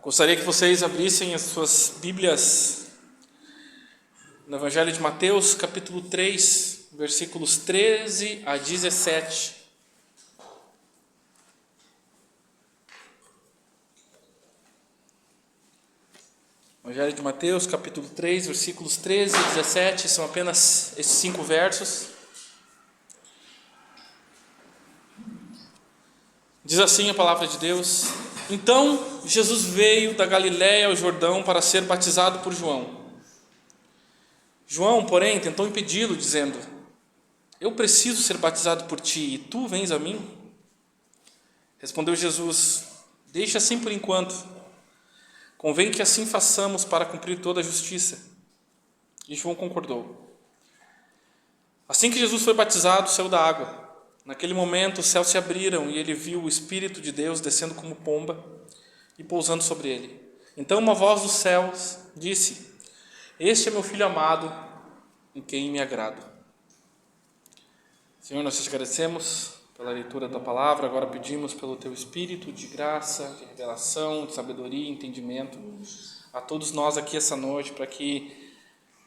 Gostaria que vocês abrissem as suas Bíblias no Evangelho de Mateus, capítulo 3, versículos 13 a 17. Evangelho de Mateus, capítulo 3, versículos 13 e 17, são apenas esses 5 versos. Diz assim a palavra de Deus: Então Jesus veio da Galiléia ao Jordão para ser batizado por João. João, porém, tentou impedi-lo, dizendo: Eu preciso ser batizado por ti, e tu vens a mim? Respondeu Jesus: Deixa assim por enquanto. Convém que assim façamos para cumprir toda a justiça. E João concordou. Assim que Jesus foi batizado, saiu da água. Naquele momento os céus se abriram e ele viu o Espírito de Deus descendo como pomba e pousando sobre ele. Então uma voz dos céus disse: Este é meu Filho amado, em quem me agrado. Senhor, nós te agradecemos pela leitura da palavra. Agora pedimos pelo teu Espírito de graça, de revelação, de sabedoria e entendimento a todos nós aqui essa noite, para que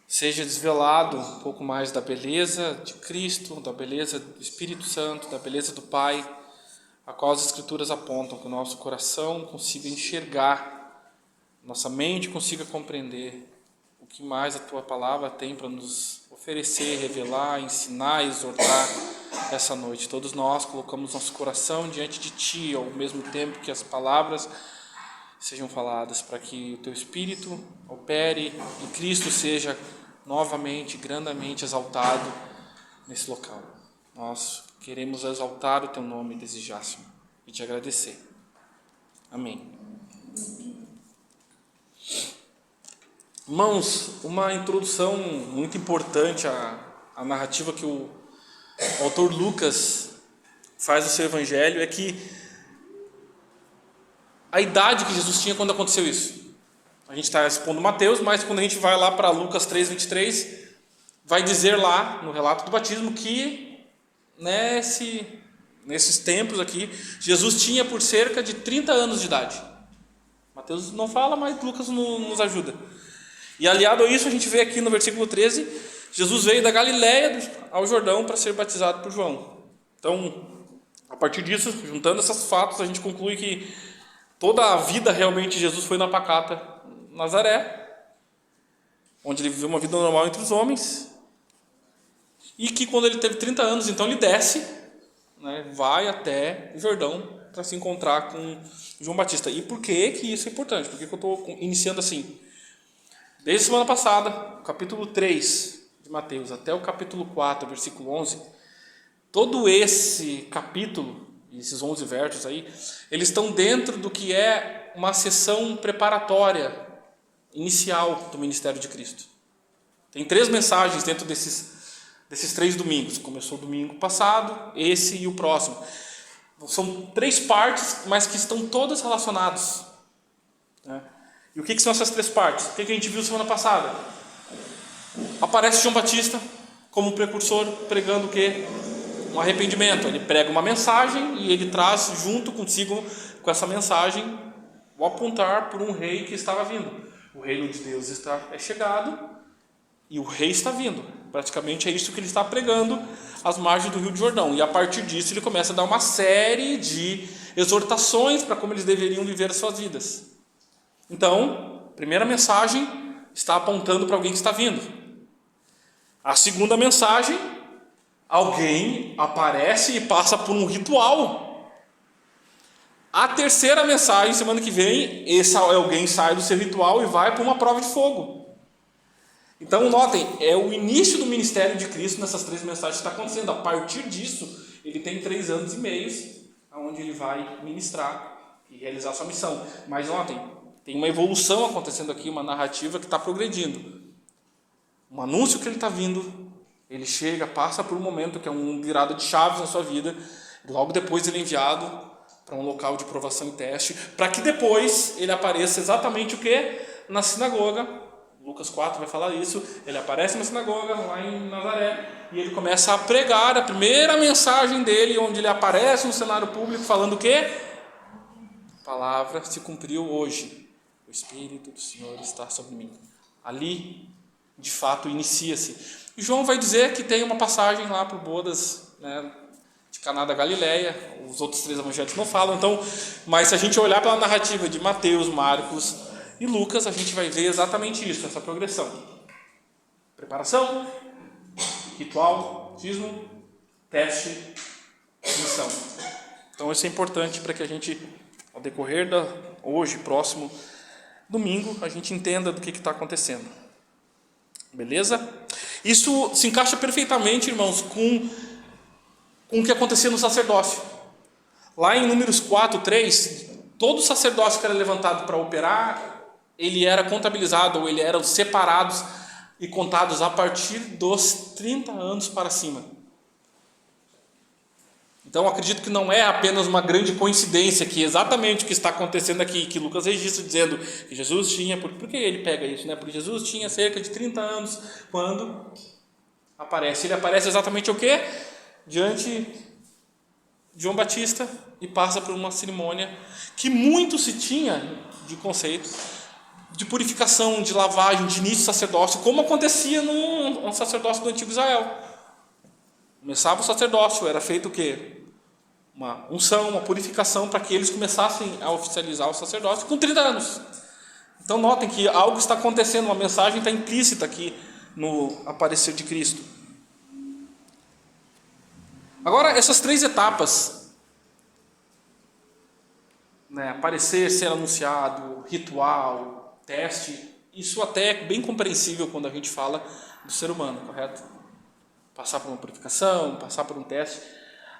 seja desvelado um pouco mais da beleza de Cristo, da beleza do Espírito Santo, da beleza do Pai, a qual as Escrituras apontam, que o nosso coração consiga enxergar, nossa mente consiga compreender o que mais a Tua Palavra tem para nos oferecer, revelar, ensinar, exortar essa noite. Todos nós colocamos nosso coração diante de Ti, ao mesmo tempo que as palavras sejam faladas, para que o Teu Espírito opere e Cristo seja novamente, grandemente exaltado nesse local. Nós queremos exaltar o Teu nome, desejássimo, e Te agradecer. Amém. Irmãos, uma introdução muito importante à narrativa que o autor Lucas faz do seu evangelho é que a idade que Jesus tinha quando aconteceu isso. A gente está expondo Mateus, mas quando a gente vai lá para Lucas 3:23, vai dizer lá no relato do batismo que nesses tempos aqui, Jesus tinha por cerca de 30 anos de idade. Mateus não fala, mas Lucas nos ajuda. E aliado a isso, a gente vê aqui no versículo 13, Jesus veio da Galiléia ao Jordão para ser batizado por João. Então, a partir disso, juntando esses fatos, a gente conclui que toda a vida realmente de Jesus foi na pacata Nazaré, onde ele viveu uma vida normal entre os homens, e que quando ele teve 30 anos, então ele desce, vai até o Jordão para se encontrar com João Batista. E por que isso é importante? Por que eu estou iniciando assim? Desde a semana passada, capítulo 3 de Mateus até o capítulo 4, versículo 11, todo esse capítulo, esses 11 versos aí, eles estão dentro do que é uma sessão preparatória, inicial do ministério de Cristo. Tem 3 mensagens dentro desses 3 domingos. Começou o domingo passado, esse e o próximo. São 3 partes, mas que estão todas relacionadas. E o que são essas 3 partes? O que a gente viu semana passada? Aparece João Batista como precursor, pregando o quê? Um arrependimento. Ele prega uma mensagem e ele traz junto consigo, com essa mensagem, o apontar por um rei que estava vindo. O reino de Deus é chegado e o rei está vindo. Praticamente é isso que ele está pregando às margens do Rio de Jordão. E a partir disso ele começa a dar uma série de exortações para como eles deveriam viver as suas vidas. Então, a primeira mensagem está apontando para alguém que está vindo. A segunda mensagem, alguém aparece e passa por um ritual. A terceira mensagem, semana que vem, esse alguém sai do seu ritual e vai para uma prova de fogo. Então, notem, é o início do ministério de Cristo nessas 3 mensagens que está acontecendo. A partir disso, ele tem 3 anos e meio, onde ele vai ministrar e realizar sua missão. Mas notem, tem uma evolução acontecendo aqui, uma narrativa que está progredindo. Um anúncio que ele está vindo, ele chega, passa por um momento que é um virada de chaves na sua vida, e logo depois ele é enviado para um local de provação e teste, para que depois ele apareça exatamente o que? Na sinagoga, Lucas 4 vai falar isso. Ele aparece na sinagoga lá em Nazaré e ele começa a pregar a primeira mensagem dele, onde ele aparece no cenário público falando o quê? A palavra se cumpriu hoje. O Espírito do Senhor está sobre mim. Ali, de fato, inicia-se. E João vai dizer que tem uma passagem lá por bodas, né, de Caná da Galileia. Os outros 3 evangelhos não falam. Então, mas se a gente olhar pela narrativa de Mateus, Marcos e Lucas, a gente vai ver exatamente isso, essa progressão. Preparação, ritual, batismo, teste, missão. Então isso é importante para que a gente, ao decorrer da hoje, próximo domingo, a gente entenda do que está acontecendo. Beleza? Isso se encaixa perfeitamente, irmãos, com o que acontecia no sacerdócio. Lá em Números 4, 3, todo sacerdócio que era levantado para operar, ele era contabilizado, ou ele eram separados e contados a partir dos 30 anos para cima. Então, acredito que não é apenas uma grande coincidência que exatamente o que está acontecendo aqui, que Lucas registra dizendo que Jesus tinha, por que ele pega isso, né? Porque Jesus tinha cerca de 30 anos quando aparece. Ele aparece exatamente o quê? Diante de João Batista e passa por uma cerimônia que muito se tinha de conceito de purificação, de lavagem, de início do sacerdócio, como acontecia no sacerdócio do antigo Israel. Começava o sacerdócio, era feito o quê? Uma unção, uma purificação para que eles começassem a oficializar o sacerdócio com 30 anos. Então notem que algo está acontecendo, uma mensagem está implícita aqui no aparecer de Cristo. Agora, essas 3 etapas, né, aparecer, ser anunciado, ritual, teste, isso até é bem compreensível quando a gente fala do ser humano, correto? Passar por uma purificação, passar por um teste.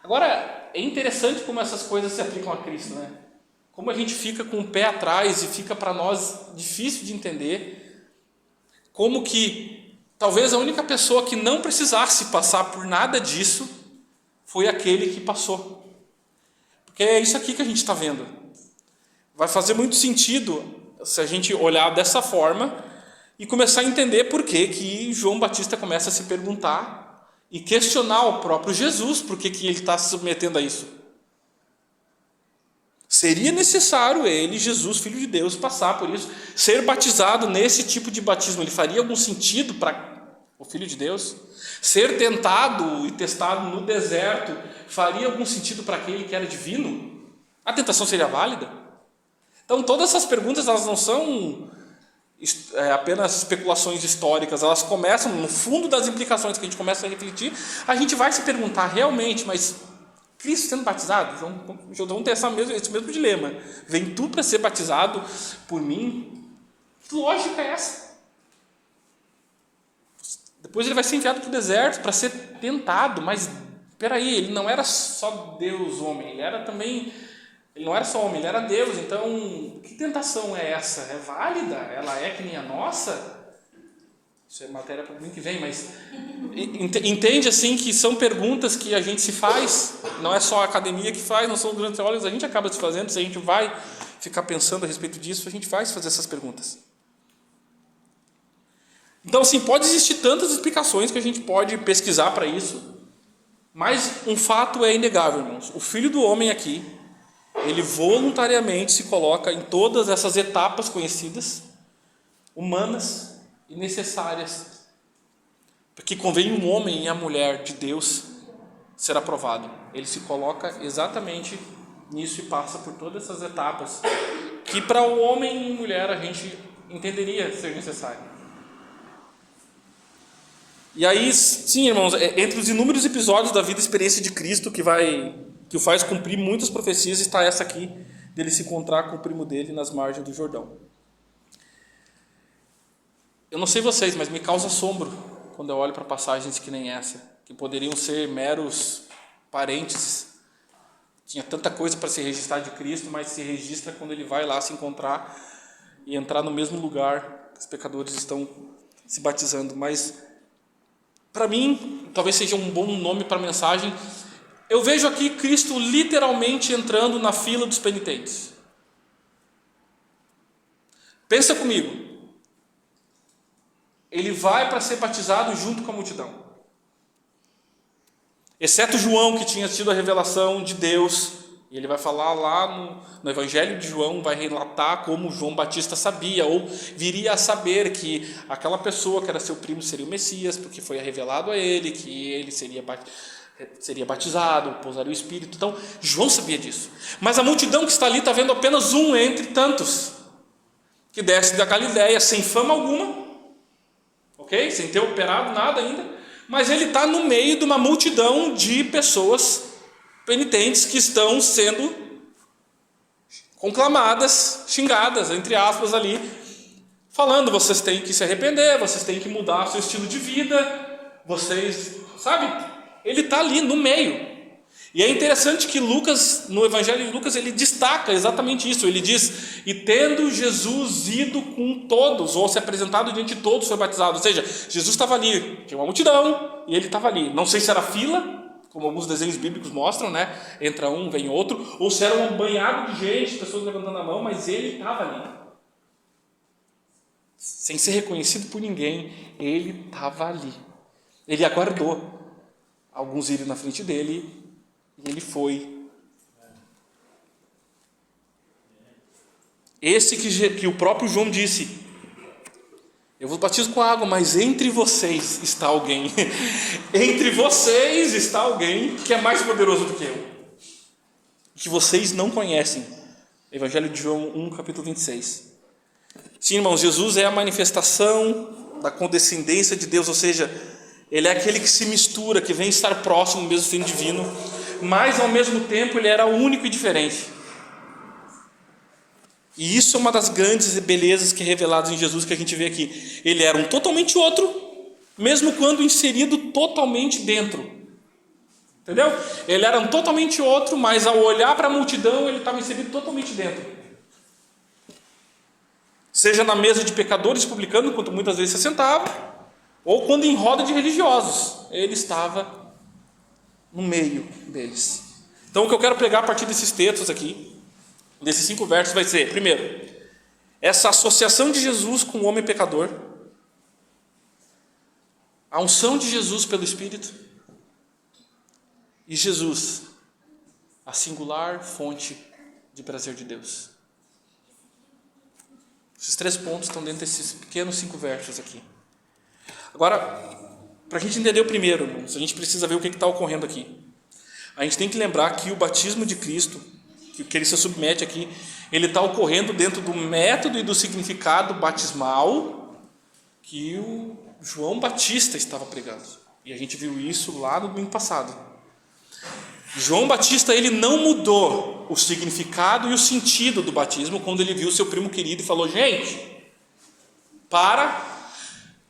Agora, é interessante como essas coisas se aplicam a Cristo, né? Como a gente fica com o pé atrás e fica para nós difícil de entender como que talvez a única pessoa que não precisasse passar por nada disso foi aquele que passou. Porque é isso aqui que a gente está vendo. Vai fazer muito sentido se a gente olhar dessa forma e começar a entender por que João Batista começa a se perguntar e questionar o próprio Jesus, por que ele está se submetendo a isso. Seria necessário ele, Jesus, Filho de Deus, passar por isso, ser batizado nesse tipo de batismo. Ele faria algum sentido para o Filho de Deus? Ser tentado e testado no deserto faria algum sentido para aquele que era divino? A tentação seria válida? Então, todas essas perguntas, elas não são apenas especulações históricas, elas começam, no fundo das implicações que a gente começa a refletir, a gente vai se perguntar realmente, mas Cristo sendo batizado, vamos ter esse mesmo dilema. Vem tu para ser batizado por mim? Que lógica é essa? Depois ele vai ser enviado para o deserto para ser tentado, mas peraí, ele não era só Deus homem, ele não era só homem, ele era Deus. Então, que tentação é essa? É válida? Ela é que nem a nossa? Isso é matéria para o domingo que vem, mas entende assim que são perguntas que a gente se faz, não é só a academia que faz, não são os grandes teólogos, a gente acaba se fazendo, se a gente vai ficar pensando a respeito disso, a gente vai fazer essas perguntas. Então, assim, pode existir tantas explicações que a gente pode pesquisar para isso, mas um fato é inegável, irmãos. O Filho do Homem aqui, ele voluntariamente se coloca em todas essas etapas conhecidas, humanas e necessárias, porque convém um homem e a mulher de Deus ser aprovado. Ele se coloca exatamente nisso e passa por todas essas etapas que para o homem e mulher a gente entenderia ser necessário. E aí, sim, irmãos, entre os inúmeros episódios da vida e experiência de Cristo que o faz cumprir muitas profecias, está essa aqui, dele se encontrar com o primo dele nas margens do Jordão. Eu não sei vocês, mas me causa assombro quando eu olho para passagens que nem essa, que poderiam ser meros parênteses. Tinha tanta coisa para se registrar de Cristo, mas se registra quando ele vai lá se encontrar e entrar no mesmo lugar que os pecadores estão se batizando. Mas, para mim, talvez seja um bom nome para a mensagem, eu vejo aqui Cristo literalmente entrando na fila dos penitentes. Pensa comigo. ele vai para ser batizado junto com a multidão. Exceto João, que tinha tido a revelação de Deus, e ele vai falar lá no Evangelho de João, vai relatar como João Batista sabia, ou viria a saber que aquela pessoa que era seu primo seria o Messias, porque foi revelado a ele, que ele seria batizado, pousaria o Espírito. Então, João sabia disso. Mas a multidão que está ali está vendo apenas um entre tantos, que desce da Galileia, sem fama alguma, ok? Sem ter operado nada ainda, mas ele está no meio de uma multidão de pessoas penitentes que estão sendo conclamadas, xingadas, entre aspas ali, falando: vocês têm que se arrepender, vocês têm que mudar seu estilo de vida, vocês, sabe? Ele está ali no meio. E é interessante que Lucas, no Evangelho de Lucas, ele destaca exatamente isso. Ele diz: e tendo Jesus ido com todos, ou se apresentado diante de todos, foi batizado. Ou seja, Jesus estava ali, tinha uma multidão, e ele estava ali. Não sei se era fila, como alguns desenhos bíblicos mostram, né? Entra um, vem outro, ou se era um banhado de gente, pessoas levantando a mão, mas ele estava ali. Sem ser reconhecido por ninguém, ele estava ali. Ele aguardou alguns irem na frente dele, e ele foi. Esse que o próprio João disse: eu vos batizo com água, mas entre vocês está alguém. Entre vocês está alguém que é mais poderoso do que eu, que vocês não conhecem. Evangelho de João 1, capítulo 26. Sim, irmãos, Jesus é a manifestação da condescendência de Deus, ou seja, ele é aquele que se mistura, que vem estar próximo do mesmo sendo divino, mas ao mesmo tempo ele era único e diferente. E isso é uma das grandes belezas que é reveladas em Jesus, que a gente vê aqui. Ele era um totalmente outro, mesmo quando inserido totalmente dentro. Entendeu? Ele era um totalmente outro, mas ao olhar para a multidão, ele estava inserido totalmente dentro. Seja na mesa de pecadores e publicanos, enquanto muitas vezes se sentava, ou quando em roda de religiosos, ele estava no meio deles. Então o que eu quero pregar a partir desses textos aqui, desses 5 versos, vai ser: primeiro, essa associação de Jesus com o homem pecador, a unção de Jesus pelo Espírito, e Jesus, a singular fonte de prazer de Deus. Esses 3 pontos estão dentro desses pequenos 5 versos aqui. Agora, para a gente entender o primeiro, irmãos, a gente precisa ver o que está ocorrendo aqui. A gente tem que lembrar que o batismo de Cristo, que ele se submete aqui, ele está ocorrendo dentro do método e do significado batismal que o João Batista estava pregando. E a gente viu isso lá no domingo passado. João Batista, ele não mudou o significado e o sentido do batismo quando ele viu seu primo querido e falou: gente, para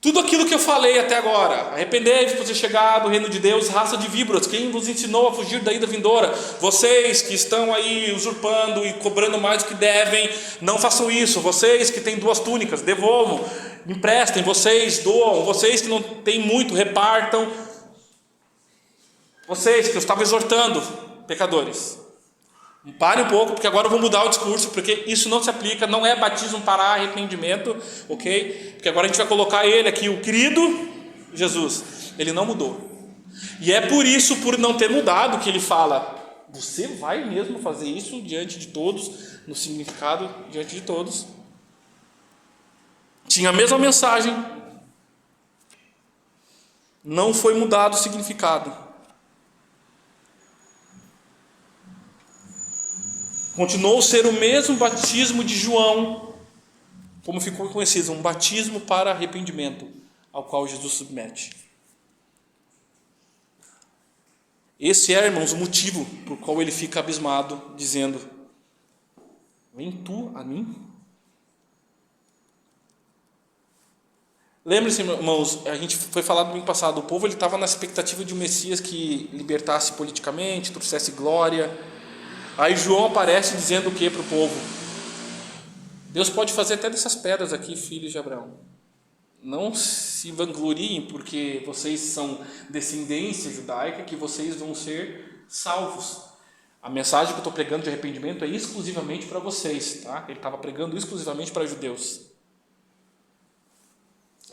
tudo aquilo que eu falei até agora, arrependei-vos por ter chegado o reino de Deus, raça de víboras, quem vos ensinou a fugir da ida vindoura? Vocês que estão aí usurpando e cobrando mais do que devem, não façam isso. Vocês que têm 2 túnicas, devolvam, emprestem. Vocês doam, vocês que não têm muito, repartam. Vocês que eu estava exortando, pecadores, pare um pouco, porque agora eu vou mudar o discurso, porque isso não se aplica, não é batismo para arrependimento, ok? Porque agora a gente vai colocar ele aqui, o querido Jesus. Ele não mudou. E é por isso, por não ter mudado, que ele fala: você vai mesmo fazer isso diante de todos, no significado diante de todos. Tinha a mesma mensagem, não foi mudado o significado. Continuou a ser o mesmo batismo de João, como ficou conhecido, um batismo para arrependimento, ao qual Jesus submete. Esse é, irmãos, o motivo por qual ele fica abismado, dizendo: vem tu a mim? Lembre-se, irmãos, a gente foi falar no domingo passado, o povo estava na expectativa de um Messias que libertasse politicamente, trouxesse glória. Aí João aparece dizendo o que para o povo? Deus pode fazer até dessas pedras aqui, filhos de Abraão. Não se vangloriem porque vocês são descendência judaica, que vocês vão ser salvos. A mensagem que eu estou pregando de arrependimento é exclusivamente para vocês, tá? Ele estava pregando exclusivamente para judeus.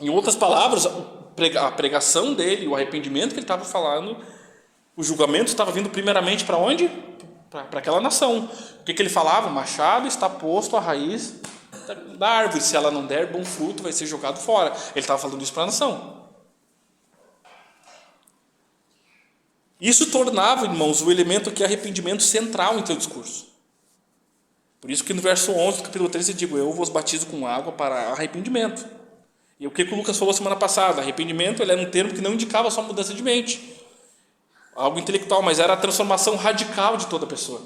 Em outras palavras, a pregação dele, o arrependimento que ele estava falando, o julgamento estava vindo primeiramente para onde? Para aquela nação. O que ele falava? O machado está posto à raiz da árvore. Se ela não der bom fruto, vai ser jogado fora. Ele estava falando isso para a nação. Isso tornava, irmãos, o elemento que é arrependimento central em seu discurso. Por isso que no verso 11 do capítulo 13 eu digo, eu vos batizo com água para arrependimento. E o que o Lucas falou semana passada? Arrependimento ele era um termo que não indicava só mudança de mente, algo intelectual, mas era a transformação radical de toda a pessoa,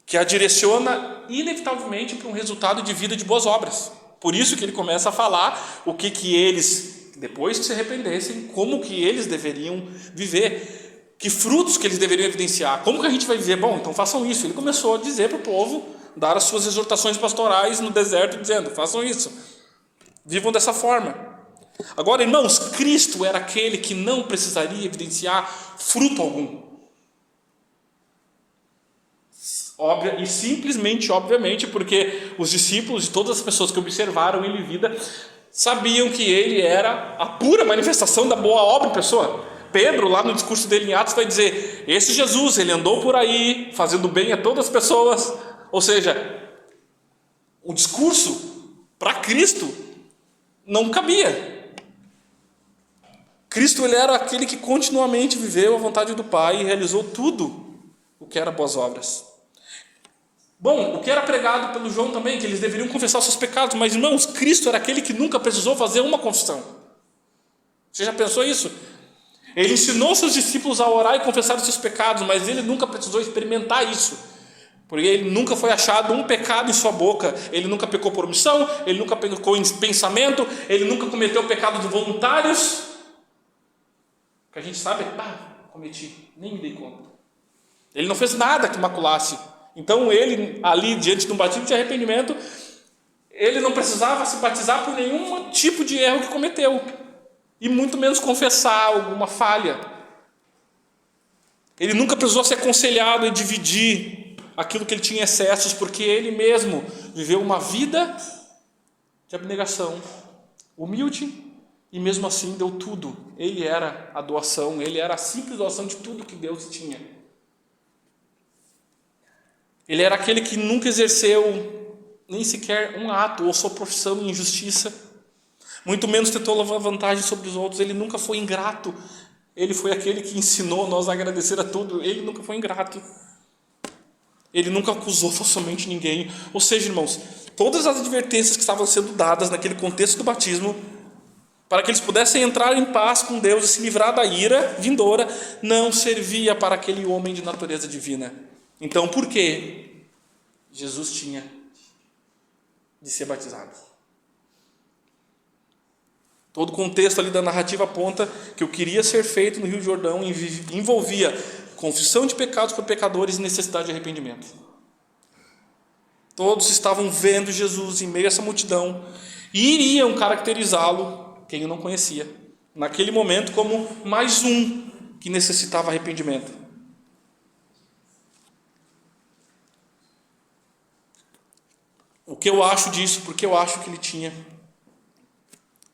que a direciona inevitavelmente para um resultado de vida de boas obras. Por isso que ele começa a falar o que eles, depois que se arrependessem, como que eles deveriam viver, que frutos que eles deveriam evidenciar, como que a gente vai viver? Bom, então façam isso. Ele começou a dizer para o povo, dar as suas exortações pastorais no deserto, dizendo, façam isso, vivam dessa forma. Agora, irmãos, Cristo era aquele que não precisaria evidenciar fruto algum. E simplesmente, obviamente, porque os discípulos e todas as pessoas que observaram ele em vida sabiam que ele era a pura manifestação da boa obra em pessoa. Pedro, lá no discurso dele em Atos, vai dizer, esse Jesus, ele andou por aí, fazendo bem a todas as pessoas. Ou seja, o discurso para Cristo não cabia. Cristo ele era aquele que continuamente viveu a vontade do Pai e realizou tudo o que era boas obras. Bom, o que era pregado pelo João também, que eles deveriam confessar os seus pecados, mas irmãos, Cristo era aquele que nunca precisou fazer uma confissão. Você já pensou isso? Ele ensinou seus discípulos a orar e confessar os seus pecados, mas ele nunca precisou experimentar isso, porque ele nunca foi achado um pecado em sua boca. Ele nunca pecou por omissão, ele nunca pecou em pensamento, ele nunca cometeu pecados voluntários, que a gente sabe, cometi, nem me dei conta. Ele não fez nada que maculasse. Então ele, ali diante de um batismo de arrependimento, ele não precisava se batizar por nenhum tipo de erro que cometeu, e muito menos confessar alguma falha. Ele nunca precisou ser aconselhado e dividir aquilo que ele tinha excessos, porque ele mesmo viveu uma vida de abnegação, humilde, e mesmo assim deu tudo. Ele era a doação, ele era a simples doação de tudo que Deus tinha. Ele era aquele que nunca exerceu nem sequer um ato ou sua profissão em injustiça, muito menos tentou levar vantagem sobre os outros. Ele nunca foi ingrato. Ele foi aquele que ensinou nós a agradecer a tudo. Ele nunca foi ingrato. Ele nunca acusou falsamente ninguém. Ou seja, irmãos, todas as advertências que estavam sendo dadas naquele contexto do batismo, para que eles pudessem entrar em paz com Deus e se livrar da ira vindoura, não servia para aquele homem de natureza divina. Então, por que Jesus tinha de ser batizado? Todo o contexto ali da narrativa aponta que o que iria ser feito no Rio Jordão envolvia confissão de pecados por pecadores e necessidade de arrependimento. Todos estavam vendo Jesus em meio a essa multidão e iriam caracterizá-lo, quem o não conhecia, naquele momento como mais um que necessitava arrependimento. O que eu acho disso? Porque eu acho que ele tinha.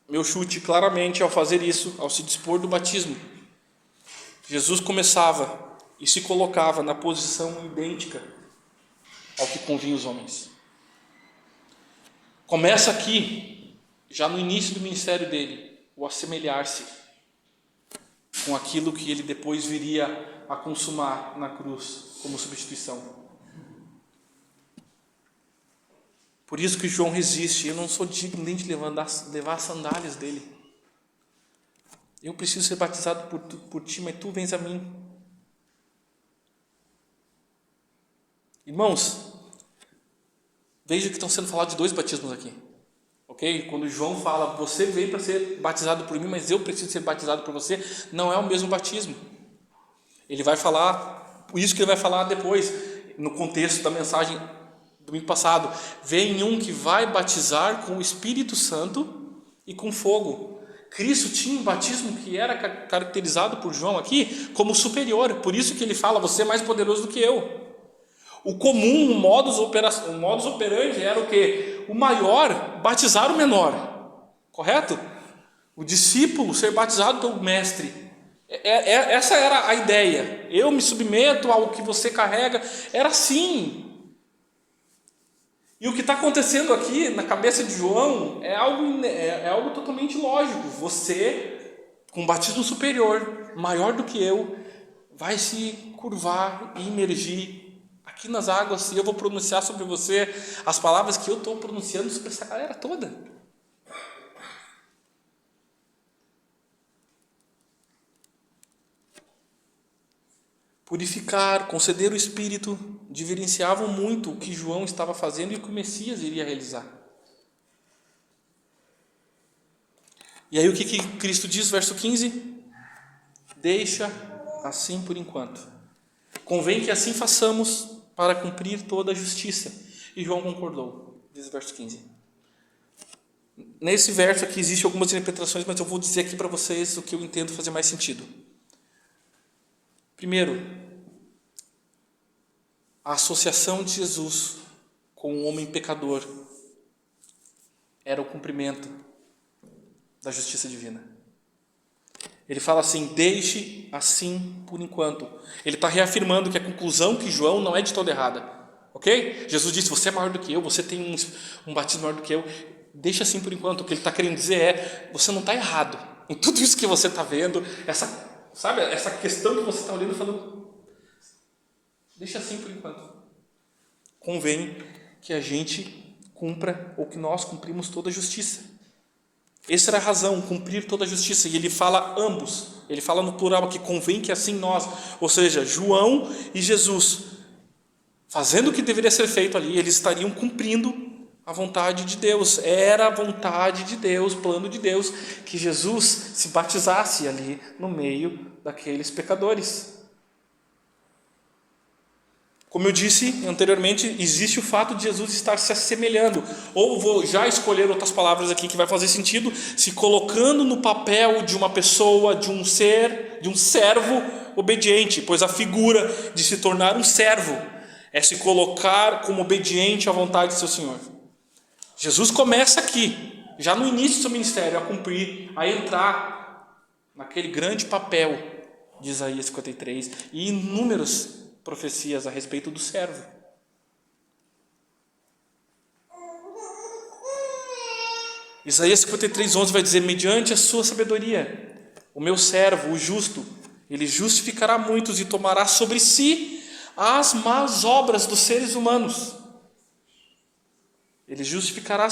Meu chute claramente ao fazer isso, ao se dispor do batismo, Jesus começava e se colocava na posição idêntica ao que convinha os homens. Começa aqui, já no início do ministério dele, o assemelhar-se com aquilo que ele depois viria a consumar na cruz como substituição. Por isso que João resiste. Eu não sou digno nem de levar as sandálias dele. Eu preciso ser batizado por ti, mas tu vens a mim. Irmãos, veja que estão sendo falados de 2 batismos aqui. Ok? Quando João fala, você veio para ser batizado por mim, mas eu preciso ser batizado por você, não é o mesmo batismo. Ele vai falar, isso que ele vai falar depois, no contexto da mensagem domingo passado. Vem um que vai batizar com o Espírito Santo e com fogo. Cristo tinha um batismo que era caracterizado por João aqui como superior. Por isso que ele fala, você é mais poderoso do que eu. O comum, o modus operandi era o quê? O maior batizar o menor. Correto? O discípulo ser batizado pelo mestre. Essa era a ideia. Eu me submeto ao que você carrega. Era assim. E o que está acontecendo aqui na cabeça de João é algo totalmente lógico. Você, com um batismo superior, maior do que eu, vai se curvar e imergir aqui nas águas, e eu vou pronunciar sobre você as palavras que eu estou pronunciando sobre essa galera toda. Purificar, conceder o Espírito, diferenciavam muito o que João estava fazendo e o que o Messias iria realizar. E aí o que Cristo diz, verso 15? Deixa assim por enquanto. Convém que assim façamos para cumprir toda a justiça. E João concordou, diz o verso 15. Nesse verso aqui existem algumas interpretações, mas eu vou dizer aqui para vocês o que eu entendo fazer mais sentido. Primeiro, a associação de Jesus com o homem pecador era o cumprimento da justiça divina. Ele fala assim, deixe assim por enquanto. Ele está reafirmando que a conclusão que João não é de toda errada. Ok? Jesus disse, você é maior do que eu, você tem um batismo maior do que eu. Deixa assim por enquanto. O que ele está querendo dizer é, você não está errado. Em tudo isso que você está vendo, essa questão que você está olhando e falando, deixa assim por enquanto. Convém que a gente cumpra, ou que nós cumprimos toda a justiça. Essa era a razão, cumprir toda a justiça. E ele fala ambos. Ele fala no plural aqui, convém que assim nós, ou seja, João e Jesus, fazendo o que deveria ser feito ali, eles estariam cumprindo a vontade de Deus. Era a vontade de Deus, plano de Deus, que Jesus se batizasse ali no meio daqueles pecadores. Como eu disse anteriormente, existe o fato de Jesus estar se assemelhando, ou vou já escolher outras palavras aqui que vai fazer sentido, se colocando no papel de uma pessoa, de um ser, de um servo obediente, pois a figura de se tornar um servo é se colocar como obediente à vontade de seu Senhor. Jesus começa aqui, já no início do seu ministério, a cumprir, a entrar naquele grande papel de Isaías 53 e inúmeros profecias a respeito do servo. Isaías 53:11 vai dizer, mediante a sua sabedoria, o meu servo, o justo, ele justificará muitos e tomará sobre si as más obras dos seres humanos. Ele justificará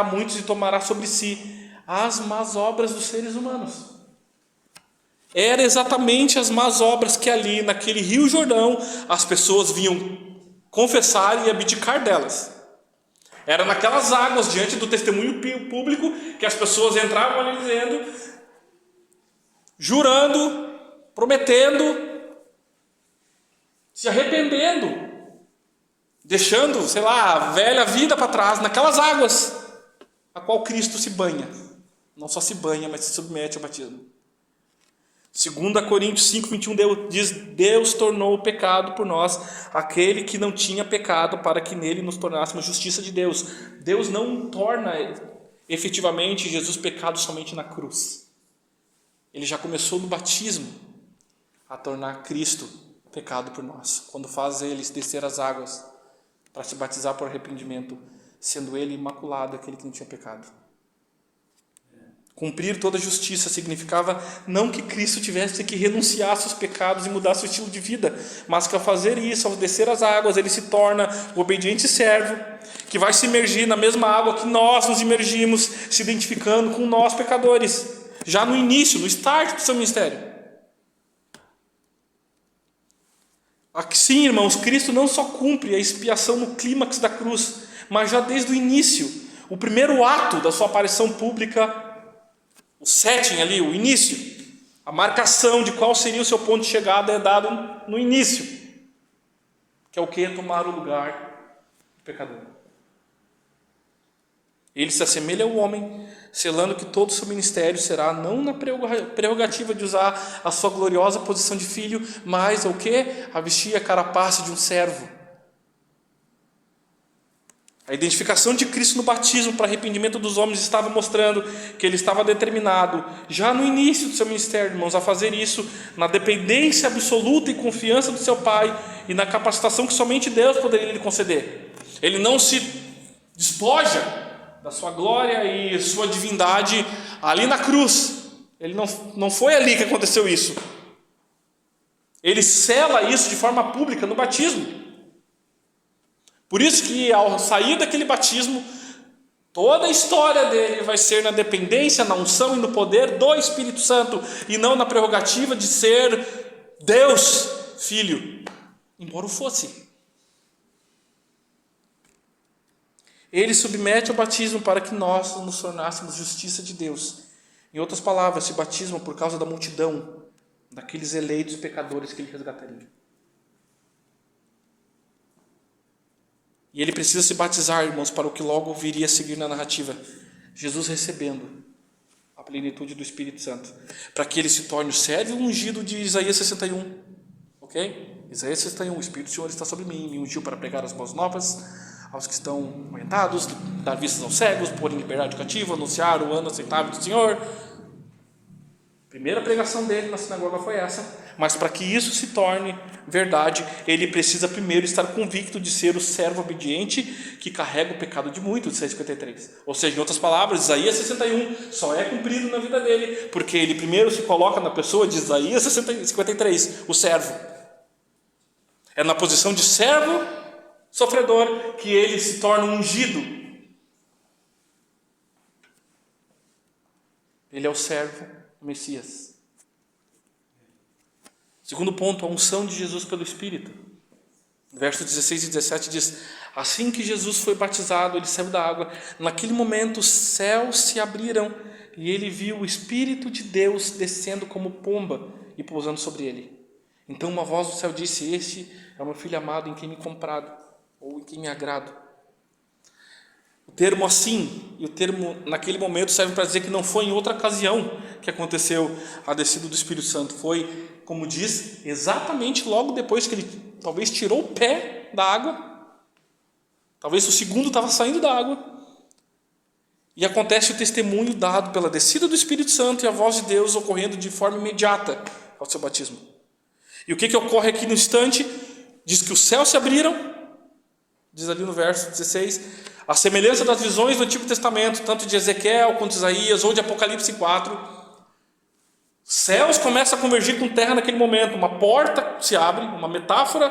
muitos e tomará sobre si as más obras dos seres humanos. Era exatamente as más obras que ali, naquele Rio Jordão, as pessoas vinham confessar e abdicar delas. Era naquelas águas, diante do testemunho público, que as pessoas entravam ali dizendo, jurando, prometendo, se arrependendo, deixando, a velha vida para trás, naquelas águas, a qual Cristo se banha. Não só se banha, mas se submete ao batismo. 2 Coríntios 5:21 diz, Deus tornou o pecado por nós, aquele que não tinha pecado, para que nele nos tornássemos justiça de Deus. Deus não torna efetivamente Jesus pecado somente na cruz. Ele já começou no batismo a tornar Cristo pecado por nós, quando faz ele descer as águas para se batizar por arrependimento, sendo ele imaculado, aquele que não tinha pecado. Cumprir toda a justiça significava não que Cristo tivesse que renunciar aos seus pecados e mudar seu estilo de vida, mas que ao fazer isso, ao descer as águas, ele se torna o obediente servo, que vai se imergir na mesma água que nós nos imergimos, se identificando com nós pecadores, já no início, no start do seu ministério. Assim, irmãos, Cristo não só cumpre a expiação no clímax da cruz, mas já desde o início, o primeiro ato da sua aparição pública, o setting ali, o início, a marcação de qual seria o seu ponto de chegada é dado no início, que é o que? Tomar o lugar do pecador. Ele se assemelha ao homem, selando que todo o seu ministério será não na prerrogativa de usar a sua gloriosa posição de filho, mas o que? A vestir a carapaça de um servo. A identificação de Cristo no batismo para arrependimento dos homens estava mostrando que ele estava determinado, já no início do seu ministério, irmãos, a fazer isso na dependência absoluta e confiança do seu Pai e na capacitação que somente Deus poderia lhe conceder. Ele não se despoja da sua glória e sua divindade ali na cruz. Ele não foi ali que aconteceu isso. Ele sela isso de forma pública no batismo. Por isso que ao sair daquele batismo, toda a história dele vai ser na dependência, na unção e no poder do Espírito Santo, e não na prerrogativa de ser Deus Filho, embora o fosse. Ele submete ao batismo para que nós nos tornássemos justiça de Deus. Em outras palavras, se batisma por causa da multidão, daqueles eleitos pecadores que ele resgataria. E ele precisa se batizar, irmãos, para o que logo viria a seguir na narrativa. Jesus recebendo a plenitude do Espírito Santo, para que ele se torne o servo ungido de Isaías 61. Ok? Isaías 61, o Espírito do Senhor está sobre mim, me ungiu para pregar as boas novas aos que estão acorrentados, dar vistas aos cegos, pôr em liberdade o cativo, anunciar o ano aceitável do Senhor. A primeira pregação dele na sinagoga foi essa. Mas para que isso se torne verdade, ele precisa primeiro estar convicto de ser o servo obediente que carrega o pecado de muitos, Isaías 53. Ou seja, em outras palavras, Isaías 61 só é cumprido na vida dele, porque ele primeiro se coloca na pessoa de Isaías 53, o servo. É na posição de servo sofredor que ele se torna ungido. Ele é o servo, o Messias. Segundo ponto, a unção de Jesus pelo Espírito. Versos 16 e 17 diz: assim que Jesus foi batizado, ele saiu da água. Naquele momento os céus se abriram e ele viu o Espírito de Deus descendo como pomba e pousando sobre ele. Então uma voz do céu disse: este é o meu filho amado em quem me comprado, ou em quem me agrado. O termo assim e o termo naquele momento serve para dizer que não foi em outra ocasião que aconteceu a descida do Espírito Santo. Foi, como diz, exatamente logo depois que ele talvez tirou o pé da água. Talvez o segundo estava saindo da água. E acontece o testemunho dado pela descida do Espírito Santo e a voz de Deus ocorrendo de forma imediata ao seu batismo. E o que ocorre aqui no instante? Diz que os céus se abriram. Diz ali no verso 16, a semelhança das visões do Antigo Testamento, tanto de Ezequiel quanto de Isaías, ou de Apocalipse 4, céus começam a convergir com terra naquele momento, uma porta se abre, uma metáfora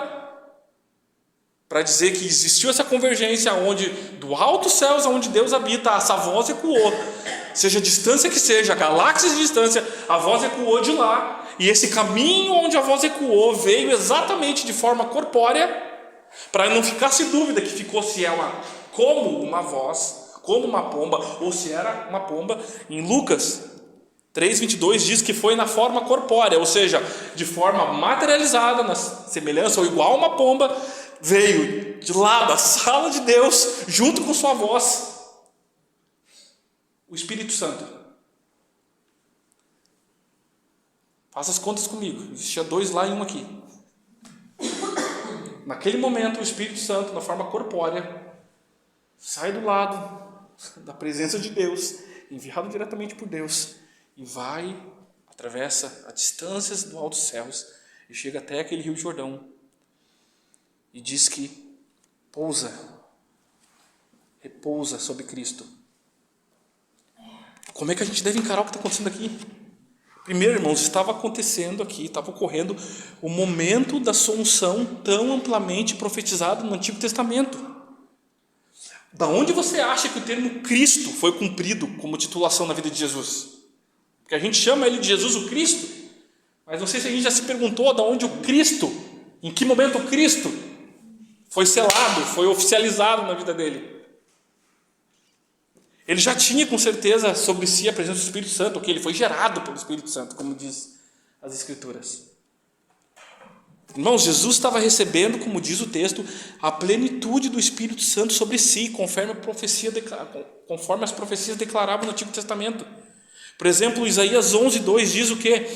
para dizer que existiu essa convergência onde do alto céus, onde Deus habita, essa voz ecoou, seja a distância que seja, galáxias de distância, a voz ecoou de lá, e esse caminho onde a voz ecoou veio exatamente de forma corpórea, para não ficasse dúvida que ficou se é como uma voz, como uma pomba, ou se era uma pomba. Em Lucas 3:22 diz que foi na forma corpórea, ou seja, de forma materializada, na semelhança ou igual a uma pomba, veio de lá da sala de Deus, junto com sua voz, o Espírito Santo. Faça as contas comigo, existia 2 lá e 1 aqui. Naquele momento, o Espírito Santo, na forma corpórea, sai do lado da presença de Deus, enviado diretamente por Deus, e vai, atravessa as distâncias do alto céus, e chega até aquele rio Jordão, e diz que repousa sobre Cristo. Como é que a gente deve encarar o que está acontecendo aqui? Primeiro, irmãos, estava acontecendo aqui, estava ocorrendo o momento da sua unção tão amplamente profetizado no Antigo Testamento. Da onde você acha que o termo Cristo foi cumprido como titulação na vida de Jesus? Porque a gente chama ele de Jesus o Cristo, mas não sei se a gente já se perguntou de onde o Cristo, em que momento o Cristo foi selado, foi oficializado na vida dele. Ele já tinha com certeza sobre si a presença do Espírito Santo, porque ele foi gerado pelo Espírito Santo, como diz as Escrituras. Irmãos, Jesus estava recebendo, como diz o texto, a plenitude do Espírito Santo sobre si, conforme as profecias declaravam no Antigo Testamento. Por exemplo, Isaías 11:2 diz o quê?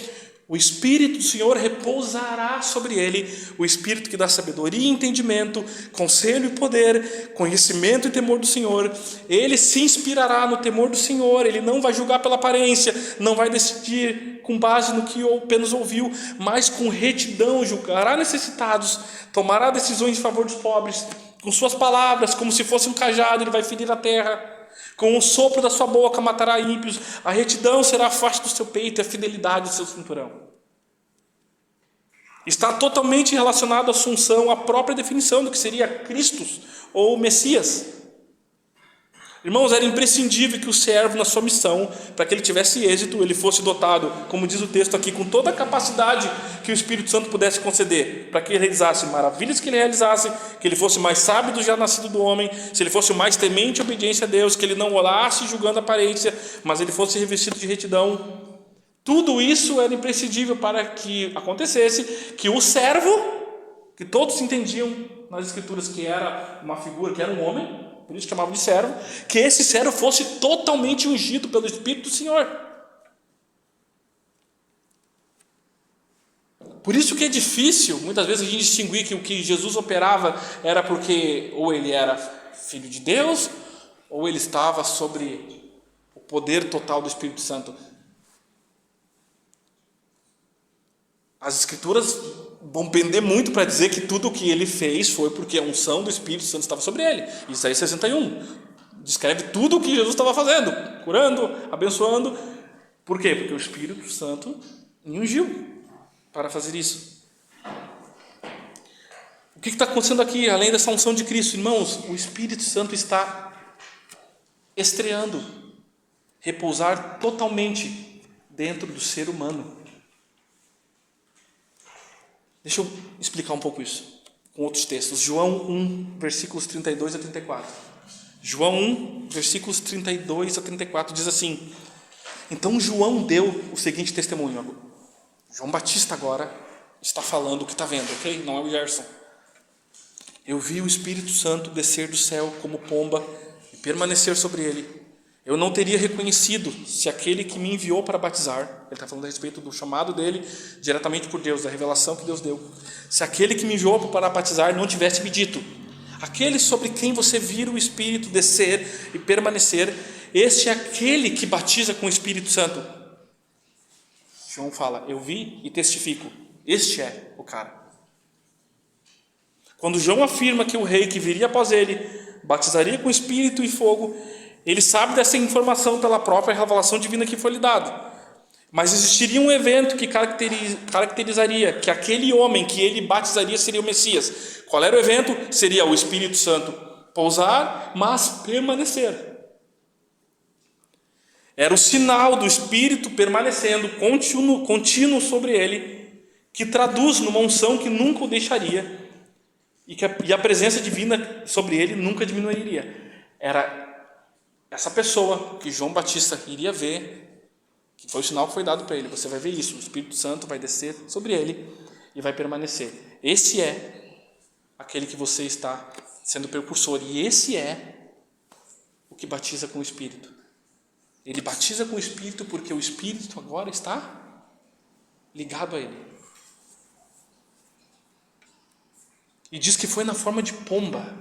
O Espírito do Senhor repousará sobre ele, o Espírito que dá sabedoria e entendimento, conselho e poder, conhecimento e temor do Senhor. Ele se inspirará no temor do Senhor, ele não vai julgar pela aparência, não vai decidir com base no que apenas ouviu, mas com retidão julgará necessitados, tomará decisões em favor dos pobres, com suas palavras, como se fosse um cajado, ele vai ferir a terra. Com o sopro da sua boca matará ímpios, a retidão será a faixa do seu peito e a fidelidade do seu cinturão. Está totalmente relacionado à assunção, à própria definição do que seria Cristo ou Messias. Irmãos, era imprescindível que o servo, na sua missão, para que ele tivesse êxito, ele fosse dotado, como diz o texto aqui, com toda a capacidade que o Espírito Santo pudesse conceder, para que ele realizasse maravilhas que ele realizasse, que ele fosse mais sábio do já nascido do homem, se ele fosse o mais temente e obediente a Deus, que ele não olasse julgando a aparência, mas ele fosse revestido de retidão. Tudo isso era imprescindível para que acontecesse, que o servo, que todos entendiam nas Escrituras que era uma figura, que era um homem, por isso chamavam de servo, que esse servo fosse totalmente ungido pelo Espírito do Senhor. Por isso que é difícil, muitas vezes, a gente distinguir que o que Jesus operava era porque ou ele era filho de Deus, ou ele estava sobre o poder total do Espírito Santo. As Escrituras vão pender muito para dizer que tudo o que ele fez foi porque a unção do Espírito Santo estava sobre ele. Isaías 61 descreve tudo o que Jesus estava fazendo, curando, abençoando. Por quê? Porque o Espírito Santo me ungiu para fazer isso. O que está acontecendo aqui, além dessa unção de Cristo? Irmãos, o Espírito Santo está estreando, repousar totalmente dentro do ser humano. Deixa eu explicar um pouco isso com outros textos. João 1, versículos 32 a 34. João 1, versículos 32 a 34 diz assim: então João deu o seguinte testemunho. João Batista agora está falando o que está vendo, ok? Não é o Gerson. Eu vi o Espírito Santo descer do céu como pomba e permanecer sobre ele. Eu não teria reconhecido se aquele que me enviou para batizar, ele está falando a respeito do chamado dele diretamente por Deus, da revelação que Deus deu, se aquele que me enviou para batizar não tivesse me dito: aquele sobre quem você vira o Espírito descer e permanecer, este é aquele que batiza com o Espírito Santo. João fala: eu vi e testifico, este é o cara. Quando João afirma que o rei que viria após ele batizaria com Espírito e fogo, ele sabe dessa informação pela própria revelação divina que foi lhe dada. Mas existiria um evento que caracterizaria que aquele homem que ele batizaria seria o Messias. Qual era o evento? Seria o Espírito Santo pousar, mas permanecer. Era o sinal do Espírito permanecendo contínuo sobre ele, que traduz numa unção que nunca o deixaria e a presença divina sobre ele nunca diminuiria. Era essa pessoa que João Batista iria ver, que foi o sinal que foi dado para ele. Você vai ver isso, o Espírito Santo vai descer sobre ele e vai permanecer. Esse é aquele que você está sendo precursor, e esse é o que batiza com o Espírito. Ele batiza com o Espírito porque o Espírito agora está ligado a ele. E diz que foi na forma de pomba.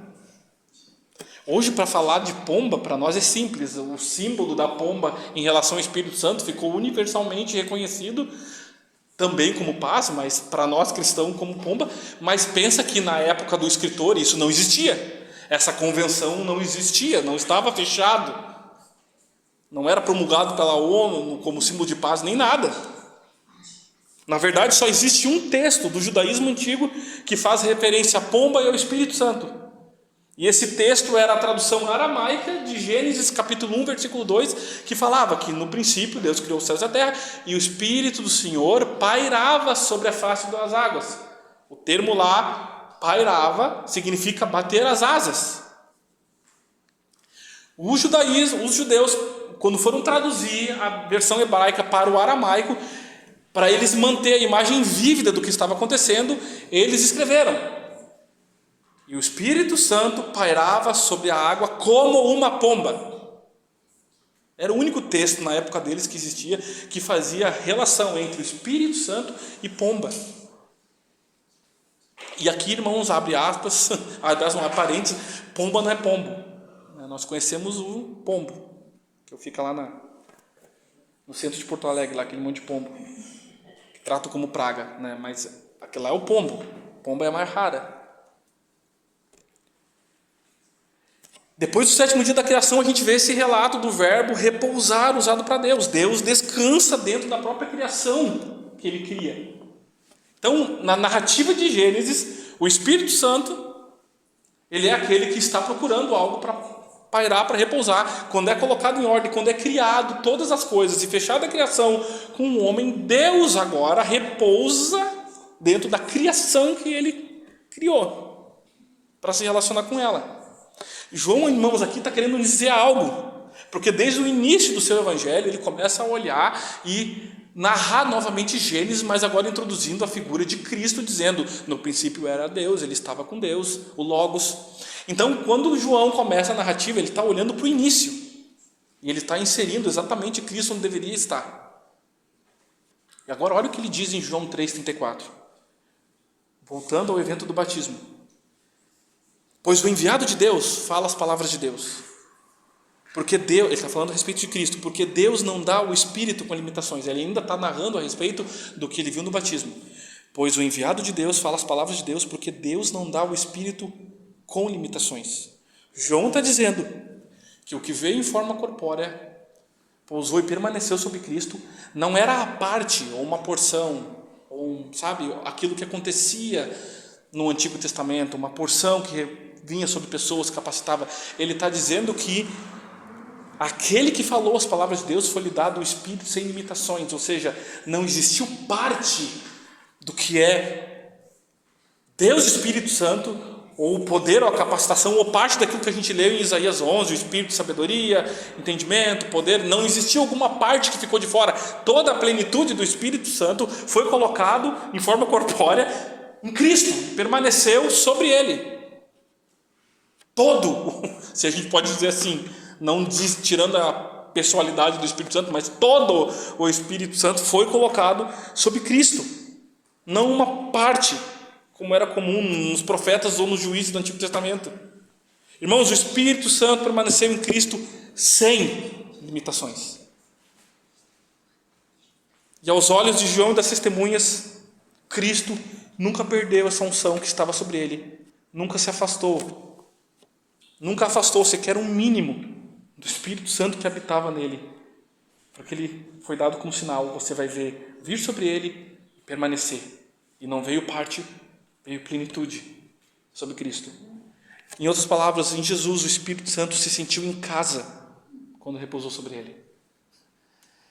Hoje, para falar de pomba, para nós é simples. O símbolo da pomba em relação ao Espírito Santo ficou universalmente reconhecido também como paz, mas para nós cristãos como pomba. Mas pensa que na época do escritor isso não existia. Essa convenção não existia, não estava fechado. Não era promulgado pela ONU como símbolo de paz, nem nada. Na verdade, só existe um texto do judaísmo antigo que faz referência à pomba e ao Espírito Santo. E esse texto era a tradução aramaica de Gênesis capítulo 1, versículo 2, que falava que no princípio Deus criou os céus e a terra, e o Espírito do Senhor pairava sobre a face das águas. O termo lá, pairava, significa bater as asas. Os judeus, quando foram traduzir a versão hebraica para o aramaico, para eles manter a imagem vívida do que estava acontecendo, eles escreveram: e o Espírito Santo pairava sobre a água como uma pomba. Era o único texto na época deles que existia que fazia relação entre o Espírito Santo e pomba. E aqui, irmãos, abre aspas, aliás, não é parênteses, pomba não é pombo. Nós conhecemos o pombo, que fica lá no centro de Porto Alegre, lá, aquele monte de pombo, que tratam como praga, né? Mas aquele lá é o pombo. Pomba é a mais rara. Depois do 7º dia da criação, a gente vê esse relato do verbo repousar usado para Deus. Deus descansa dentro da própria criação que Ele cria. Então, na narrativa de Gênesis, o Espírito Santo, ele é aquele que está procurando algo para pairar, para repousar. Quando é colocado em ordem, quando é criado todas as coisas e fechada a criação com o homem, Deus agora repousa dentro da criação que Ele criou para se relacionar com ela. João, irmãos, aqui está querendo dizer algo, porque desde o início do seu evangelho ele começa a olhar e narrar novamente Gênesis, mas agora introduzindo a figura de Cristo, dizendo, no princípio era Deus, ele estava com Deus, o Logos. Então, quando João começa a narrativa, ele está olhando para o início, e ele está inserindo exatamente Cristo onde deveria estar. E agora olha o que ele diz em João 3,34, voltando ao evento do batismo. Pois o enviado de Deus fala as palavras de Deus. Porque Deus, ele está falando a respeito de Cristo, porque Deus não dá o Espírito com limitações. Ele ainda está narrando a respeito do que ele viu no batismo. Pois o enviado de Deus fala as palavras de Deus, porque Deus não dá o Espírito com limitações. João está dizendo que o que veio em forma corpórea, pousou e permaneceu sobre Cristo, não era a parte, ou uma porção, ou sabe, aquilo que acontecia no Antigo Testamento, uma porção que vinha sobre pessoas, capacitava. Ele está dizendo que aquele que falou as palavras de Deus foi lhe dado o Espírito sem limitações, ou seja, não existiu parte do que é Deus Espírito Santo, ou o poder, ou a capacitação, ou parte daquilo que a gente leu em Isaías 11, o Espírito de sabedoria, entendimento, poder, não existiu alguma parte que ficou de fora. Toda a plenitude do Espírito Santo foi colocado em forma corpórea em Cristo, permaneceu sobre ele. Todo, se a gente pode dizer assim, não tirando a pessoalidade do Espírito Santo, mas todo o Espírito Santo foi colocado sobre Cristo, não uma parte, como era comum nos profetas ou nos juízes do Antigo Testamento. Irmãos, o Espírito Santo permaneceu em Cristo sem limitações. E aos olhos de João e das testemunhas, Cristo nunca perdeu essa unção que estava sobre ele, nunca se afastou, nunca afastou sequer um mínimo do Espírito Santo que habitava nele, porque ele foi dado como sinal, você vai ver, vir sobre ele e permanecer, e não veio parte, veio plenitude sobre Cristo. Em outras palavras, em Jesus o Espírito Santo se sentiu em casa quando repousou sobre ele.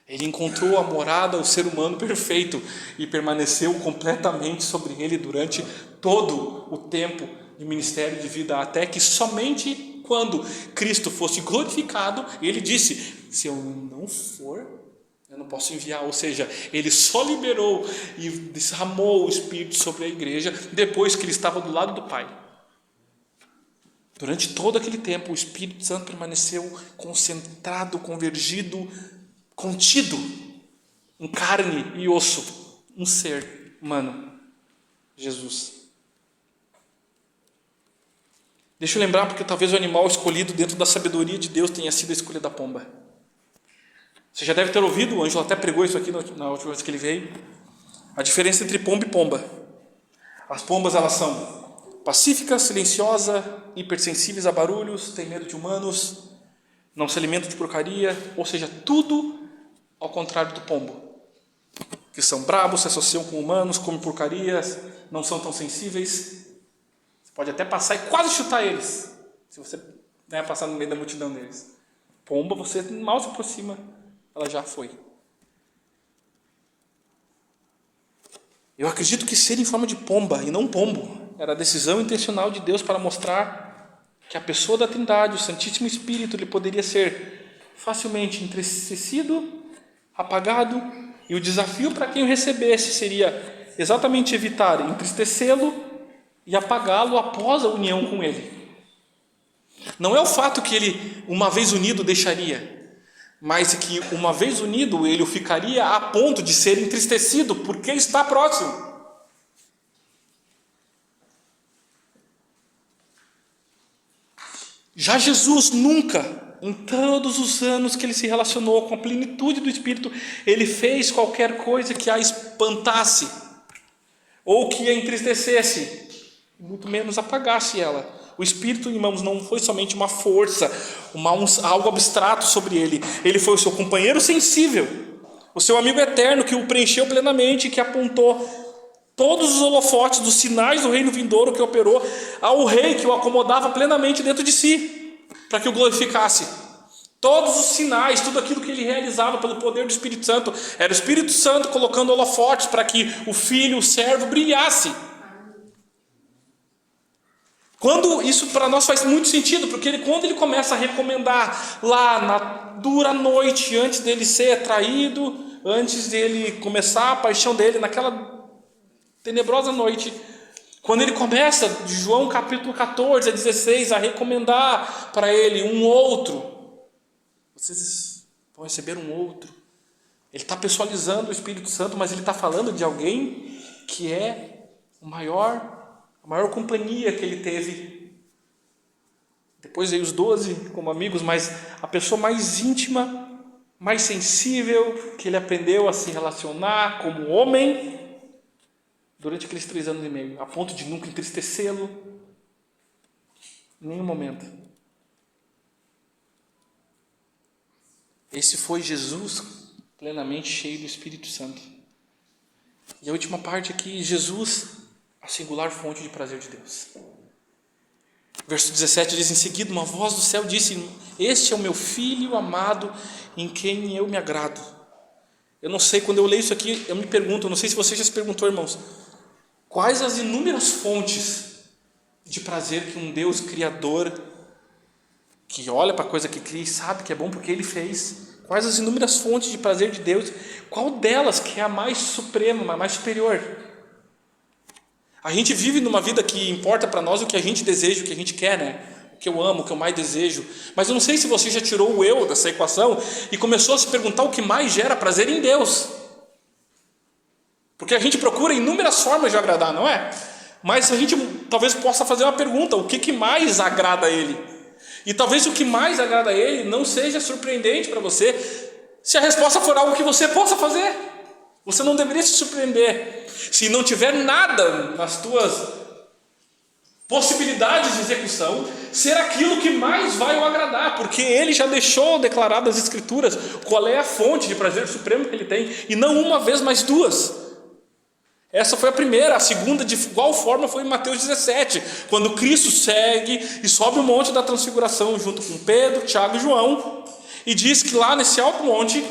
Ele encontrou a morada, o ser humano perfeito, e permaneceu completamente sobre ele durante todo o tempo de ministério de vida, até que somente quando Cristo fosse glorificado, ele disse, se eu não for, eu não posso enviar. Ou seja, ele só liberou e derramou o Espírito sobre a igreja depois que ele estava do lado do Pai. Durante todo aquele tempo, o Espírito Santo permaneceu concentrado, convergido, contido em carne e osso, um ser humano, Jesus. Deixa eu lembrar, porque talvez o animal escolhido dentro da sabedoria de Deus tenha sido a escolha da pomba. Você já deve ter ouvido, o Ângelo até pregou isso aqui na última vez que ele veio, a diferença entre pomba e pomba. As pombas, elas são pacíficas, silenciosas, hipersensíveis a barulhos, têm medo de humanos, não se alimentam de porcaria, ou seja, tudo ao contrário do pombo, que são bravos, se associam com humanos, comem porcarias, não são tão sensíveis. Você pode até passar e quase chutar eles, se você passar no meio da multidão deles. Pomba, você mal se aproxima, ela já foi. Eu acredito que ser em forma de pomba e não pombo era a decisão intencional de Deus para mostrar que a pessoa da Trindade, o Santíssimo Espírito, ele poderia ser facilmente entristecido, apagado, e o desafio para quem o recebesse seria exatamente evitar entristecê-lo e apagá-lo após a união com ele. Não é o fato que ele, uma vez unido, deixaria, mas que uma vez unido ele o ficaria a ponto de ser entristecido, porque está próximo. Já Jesus nunca, em todos os anos que ele se relacionou com a plenitude do Espírito, ele fez qualquer coisa que a espantasse, ou que a entristecesse, muito menos apagasse ela. O Espírito, irmãos, não foi somente uma força, algo abstrato sobre ele. Ele foi o seu companheiro sensível, o seu amigo eterno que o preencheu plenamente, que apontou todos os holofotes dos sinais do reino vindouro que operou ao rei que o acomodava plenamente dentro de si, para que o glorificasse. Todos os sinais, tudo aquilo que ele realizava pelo poder do Espírito Santo, era o Espírito Santo colocando holofotes para que o filho, o servo, brilhasse. Quando isso para nós faz muito sentido, porque quando ele começa a recomendar lá na dura noite, antes dele ser traído, antes dele começar a paixão dele, naquela tenebrosa noite, quando ele começa, de João capítulo 14 a 16, a recomendar para ele um outro, vocês vão receber um outro. Ele está pessoalizando o Espírito Santo, mas ele está falando de alguém que é a maior companhia que ele teve. Depois veio os 12 como amigos, mas a pessoa mais íntima, mais sensível, que ele aprendeu a se relacionar como homem, durante aqueles 3 anos e meio, a ponto de nunca entristecê-lo, em nenhum momento. Esse foi Jesus plenamente cheio do Espírito Santo. E a última parte aqui, Jesus, a singular fonte de prazer de Deus. Verso 17 diz: em seguida uma voz do céu disse: este é o meu filho amado, em quem eu me agrado. Eu não sei, quando eu leio isso aqui, eu me pergunto, eu não sei se você já se perguntou, irmãos, quais as inúmeras fontes de prazer que um Deus criador, que olha para a coisa que cria e sabe que é bom porque ele fez, quais as inúmeras fontes de prazer de Deus, qual delas que é a mais suprema, a mais superior? A gente vive numa vida que importa para nós o que a gente deseja, o que a gente quer, né? O que eu amo, o que eu mais desejo. Mas eu não sei se você já tirou o eu dessa equação e começou a se perguntar o que mais gera prazer em Deus. Porque a gente procura inúmeras formas de agradar, não é? Mas a gente talvez possa fazer uma pergunta: o que mais agrada a Ele? E talvez o que mais agrada a Ele não seja surpreendente para você, se a resposta for algo que você possa fazer. Você não deveria se surpreender se não tiver nada nas tuas possibilidades de execução ser aquilo que mais vai o agradar, porque Ele já deixou declarado nas Escrituras qual é a fonte de prazer supremo que Ele tem, e não uma vez, mas 2. Essa foi a primeira. A segunda, de igual forma, foi em Mateus 17, quando Cristo segue e sobe o monte da transfiguração junto com Pedro, Tiago e João, e diz que lá nesse alto monte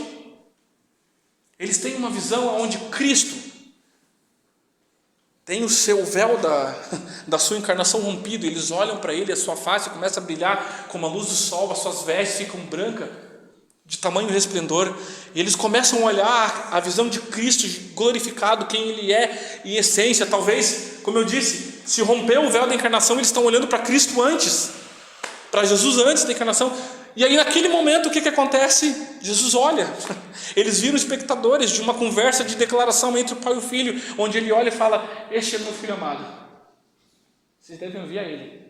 eles têm uma visão onde Cristo tem o seu véu da sua encarnação rompido. Eles olham para Ele, a sua face começa a brilhar como a luz do sol, as suas vestes ficam brancas de tamanho resplendor, e eles começam a olhar a visão de Cristo glorificado, quem Ele é em essência. Talvez, como eu disse, se rompeu o véu da encarnação, eles estão olhando para Cristo antes, para Jesus antes da encarnação, e aí naquele momento o que acontece? Jesus olha, eles viram espectadores de uma conversa de declaração entre o pai e o filho, onde ele olha e fala: este é meu filho amado, vocês devem ouvir a Ele.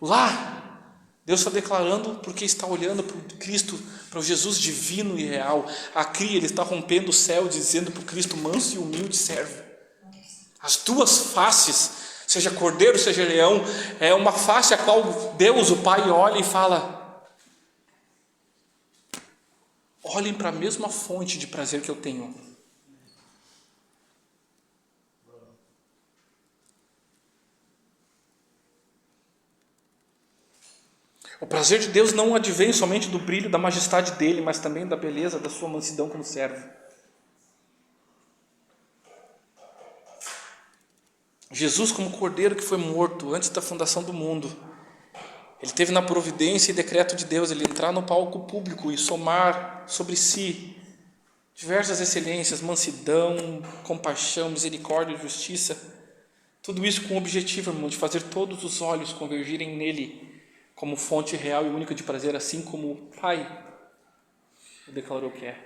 Lá Deus está declarando porque está olhando para o Cristo, para o Jesus divino e real. Aqui Ele está rompendo o céu, dizendo para o Cristo manso e humilde servo. As 2 faces, seja cordeiro, seja leão, é uma face a qual Deus, o Pai, olha e fala: olhem para a mesma fonte de prazer que eu tenho. O prazer de Deus não advém somente do brilho da majestade dele, mas também da beleza da sua mansidão como servo. Jesus, como cordeiro que foi morto antes da fundação do mundo, ele teve na providência e decreto de Deus ele entrar no palco público e somar sobre si diversas excelências, mansidão, compaixão, misericórdia e justiça. Tudo isso com o objetivo, irmão, de fazer todos os olhos convergirem nele, como fonte real e única de prazer, assim como o Pai o declarou que é.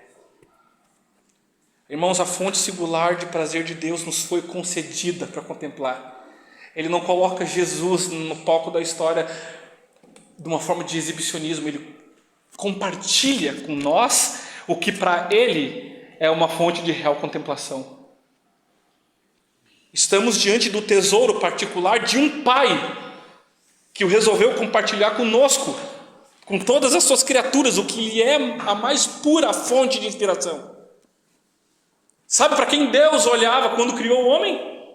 Irmãos, a fonte singular de prazer de Deus nos foi concedida para contemplar. Ele não coloca Jesus no palco da história de uma forma de exibicionismo. Ele compartilha com nós o que para Ele é uma fonte de real contemplação. Estamos diante do tesouro particular de um Pai que o resolveu compartilhar conosco, com todas as suas criaturas, o que lhe é a mais pura fonte de inspiração. Sabe para quem Deus olhava quando criou o homem?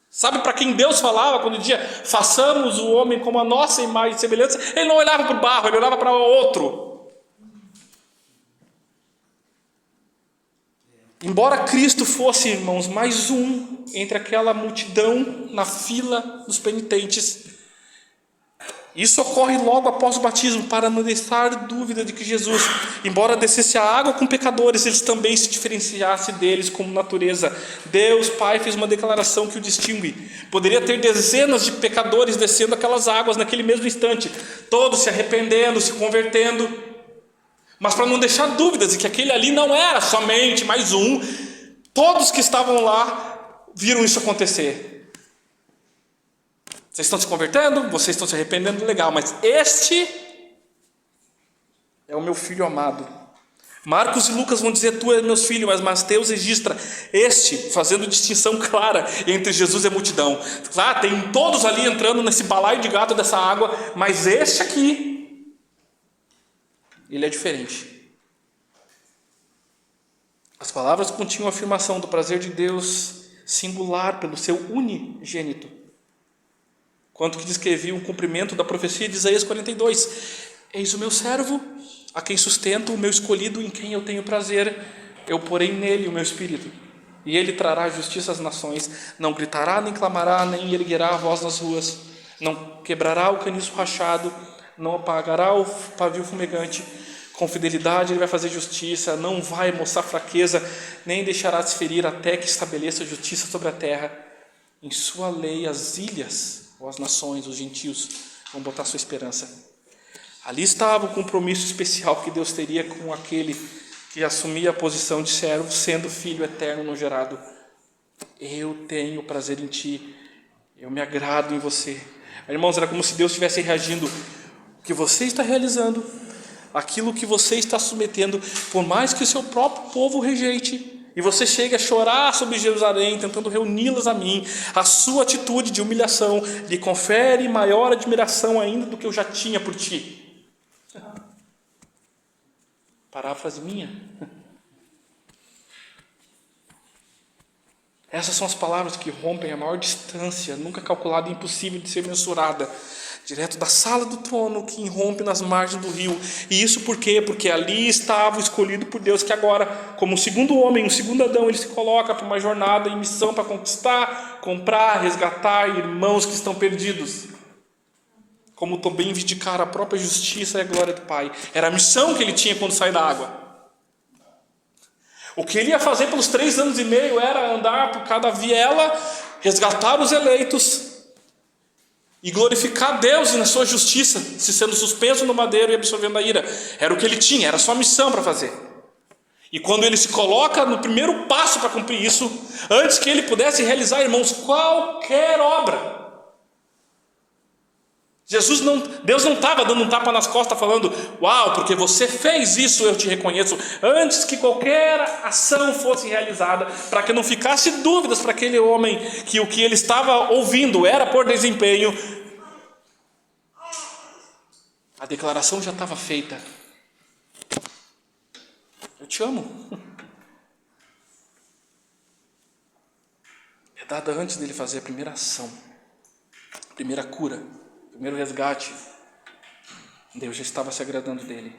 Sabe para quem Deus falava quando dizia, façamos o homem como a nossa imagem e semelhança? Ele não olhava para o barro, ele olhava para o outro. Embora Cristo fosse, irmãos, mais um entre aquela multidão na fila dos penitentes, isso ocorre logo após o batismo, para não deixar dúvida de que Jesus, embora descesse a água com pecadores, ele também se diferenciasse deles como natureza. Deus Pai fez uma declaração que o distingue. Poderia ter dezenas de pecadores descendo aquelas águas naquele mesmo instante, todos se arrependendo, se convertendo, mas para não deixar dúvidas de que aquele ali não era somente mais um, todos que estavam lá viram isso acontecer. Vocês estão se convertendo, vocês estão se arrependendo, legal, mas este é o meu filho amado. Marcos e Lucas vão dizer, tu és meu filho, mas Mateus registra este, fazendo distinção clara entre Jesus e a multidão. Claro, tem todos ali entrando nesse balaio de gato dessa água, mas este aqui, ele é diferente. As palavras continham a afirmação do prazer de Deus singular pelo seu unigênito, quanto que descrevia o cumprimento da profecia de Isaías 42. Eis o meu servo, a quem sustento, o meu escolhido, em quem eu tenho prazer. Eu porei nele o meu espírito, e ele trará justiça às nações. Não gritará, nem clamará, nem erguerá a voz nas ruas. Não quebrará o caniço rachado, não apagará o pavio fumegante. Com fidelidade ele vai fazer justiça, não vai mostrar fraqueza, nem deixará de se ferir até que estabeleça justiça sobre a terra. Em sua lei as ilhas, ou as nações, os gentios, vão botar sua esperança. Ali estava o compromisso especial que Deus teria com aquele que assumia a posição de servo, sendo filho eterno no gerado. Eu tenho prazer em ti, eu me agrado em você. Irmãos, era como se Deus estivesse reagindo. O que você está realizando, aquilo que você está submetendo, por mais que o seu próprio povo rejeite, e você chega a chorar sobre Jerusalém, tentando reuni-las a mim, a sua atitude de humilhação lhe confere maior admiração ainda do que eu já tinha por ti. Paráfrase minha. Essas são as palavras que rompem a maior distância, nunca calculada e impossível de ser mensurada, direto da sala do trono que irrompe nas margens do rio. E isso por quê? Porque ali estava o escolhido por Deus, que agora, como um segundo homem, um segundo Adão, ele se coloca para uma jornada e missão para conquistar, comprar, resgatar irmãos que estão perdidos, como também vindicar a própria justiça e a glória do Pai. Era a missão que ele tinha quando saiu da água. O que ele ia fazer pelos 3 anos e meio era andar por cada viela, resgatar os eleitos e glorificar Deus na sua justiça, se sendo suspenso no madeiro e absorvendo a ira. Era o que ele tinha, era a sua missão para fazer. E quando ele se coloca no primeiro passo para cumprir isso, antes que ele pudesse realizar, irmãos, qualquer obra, Deus não estava dando um tapa nas costas falando, uau, porque você fez isso, eu te reconheço, antes que qualquer ação fosse realizada, para que não ficasse dúvidas para aquele homem que o que ele estava ouvindo era por desempenho. A declaração já estava feita. Eu te amo. É dada antes dele fazer a primeira ação, a primeira cura, primeiro resgate. Deus já estava se agradando dele.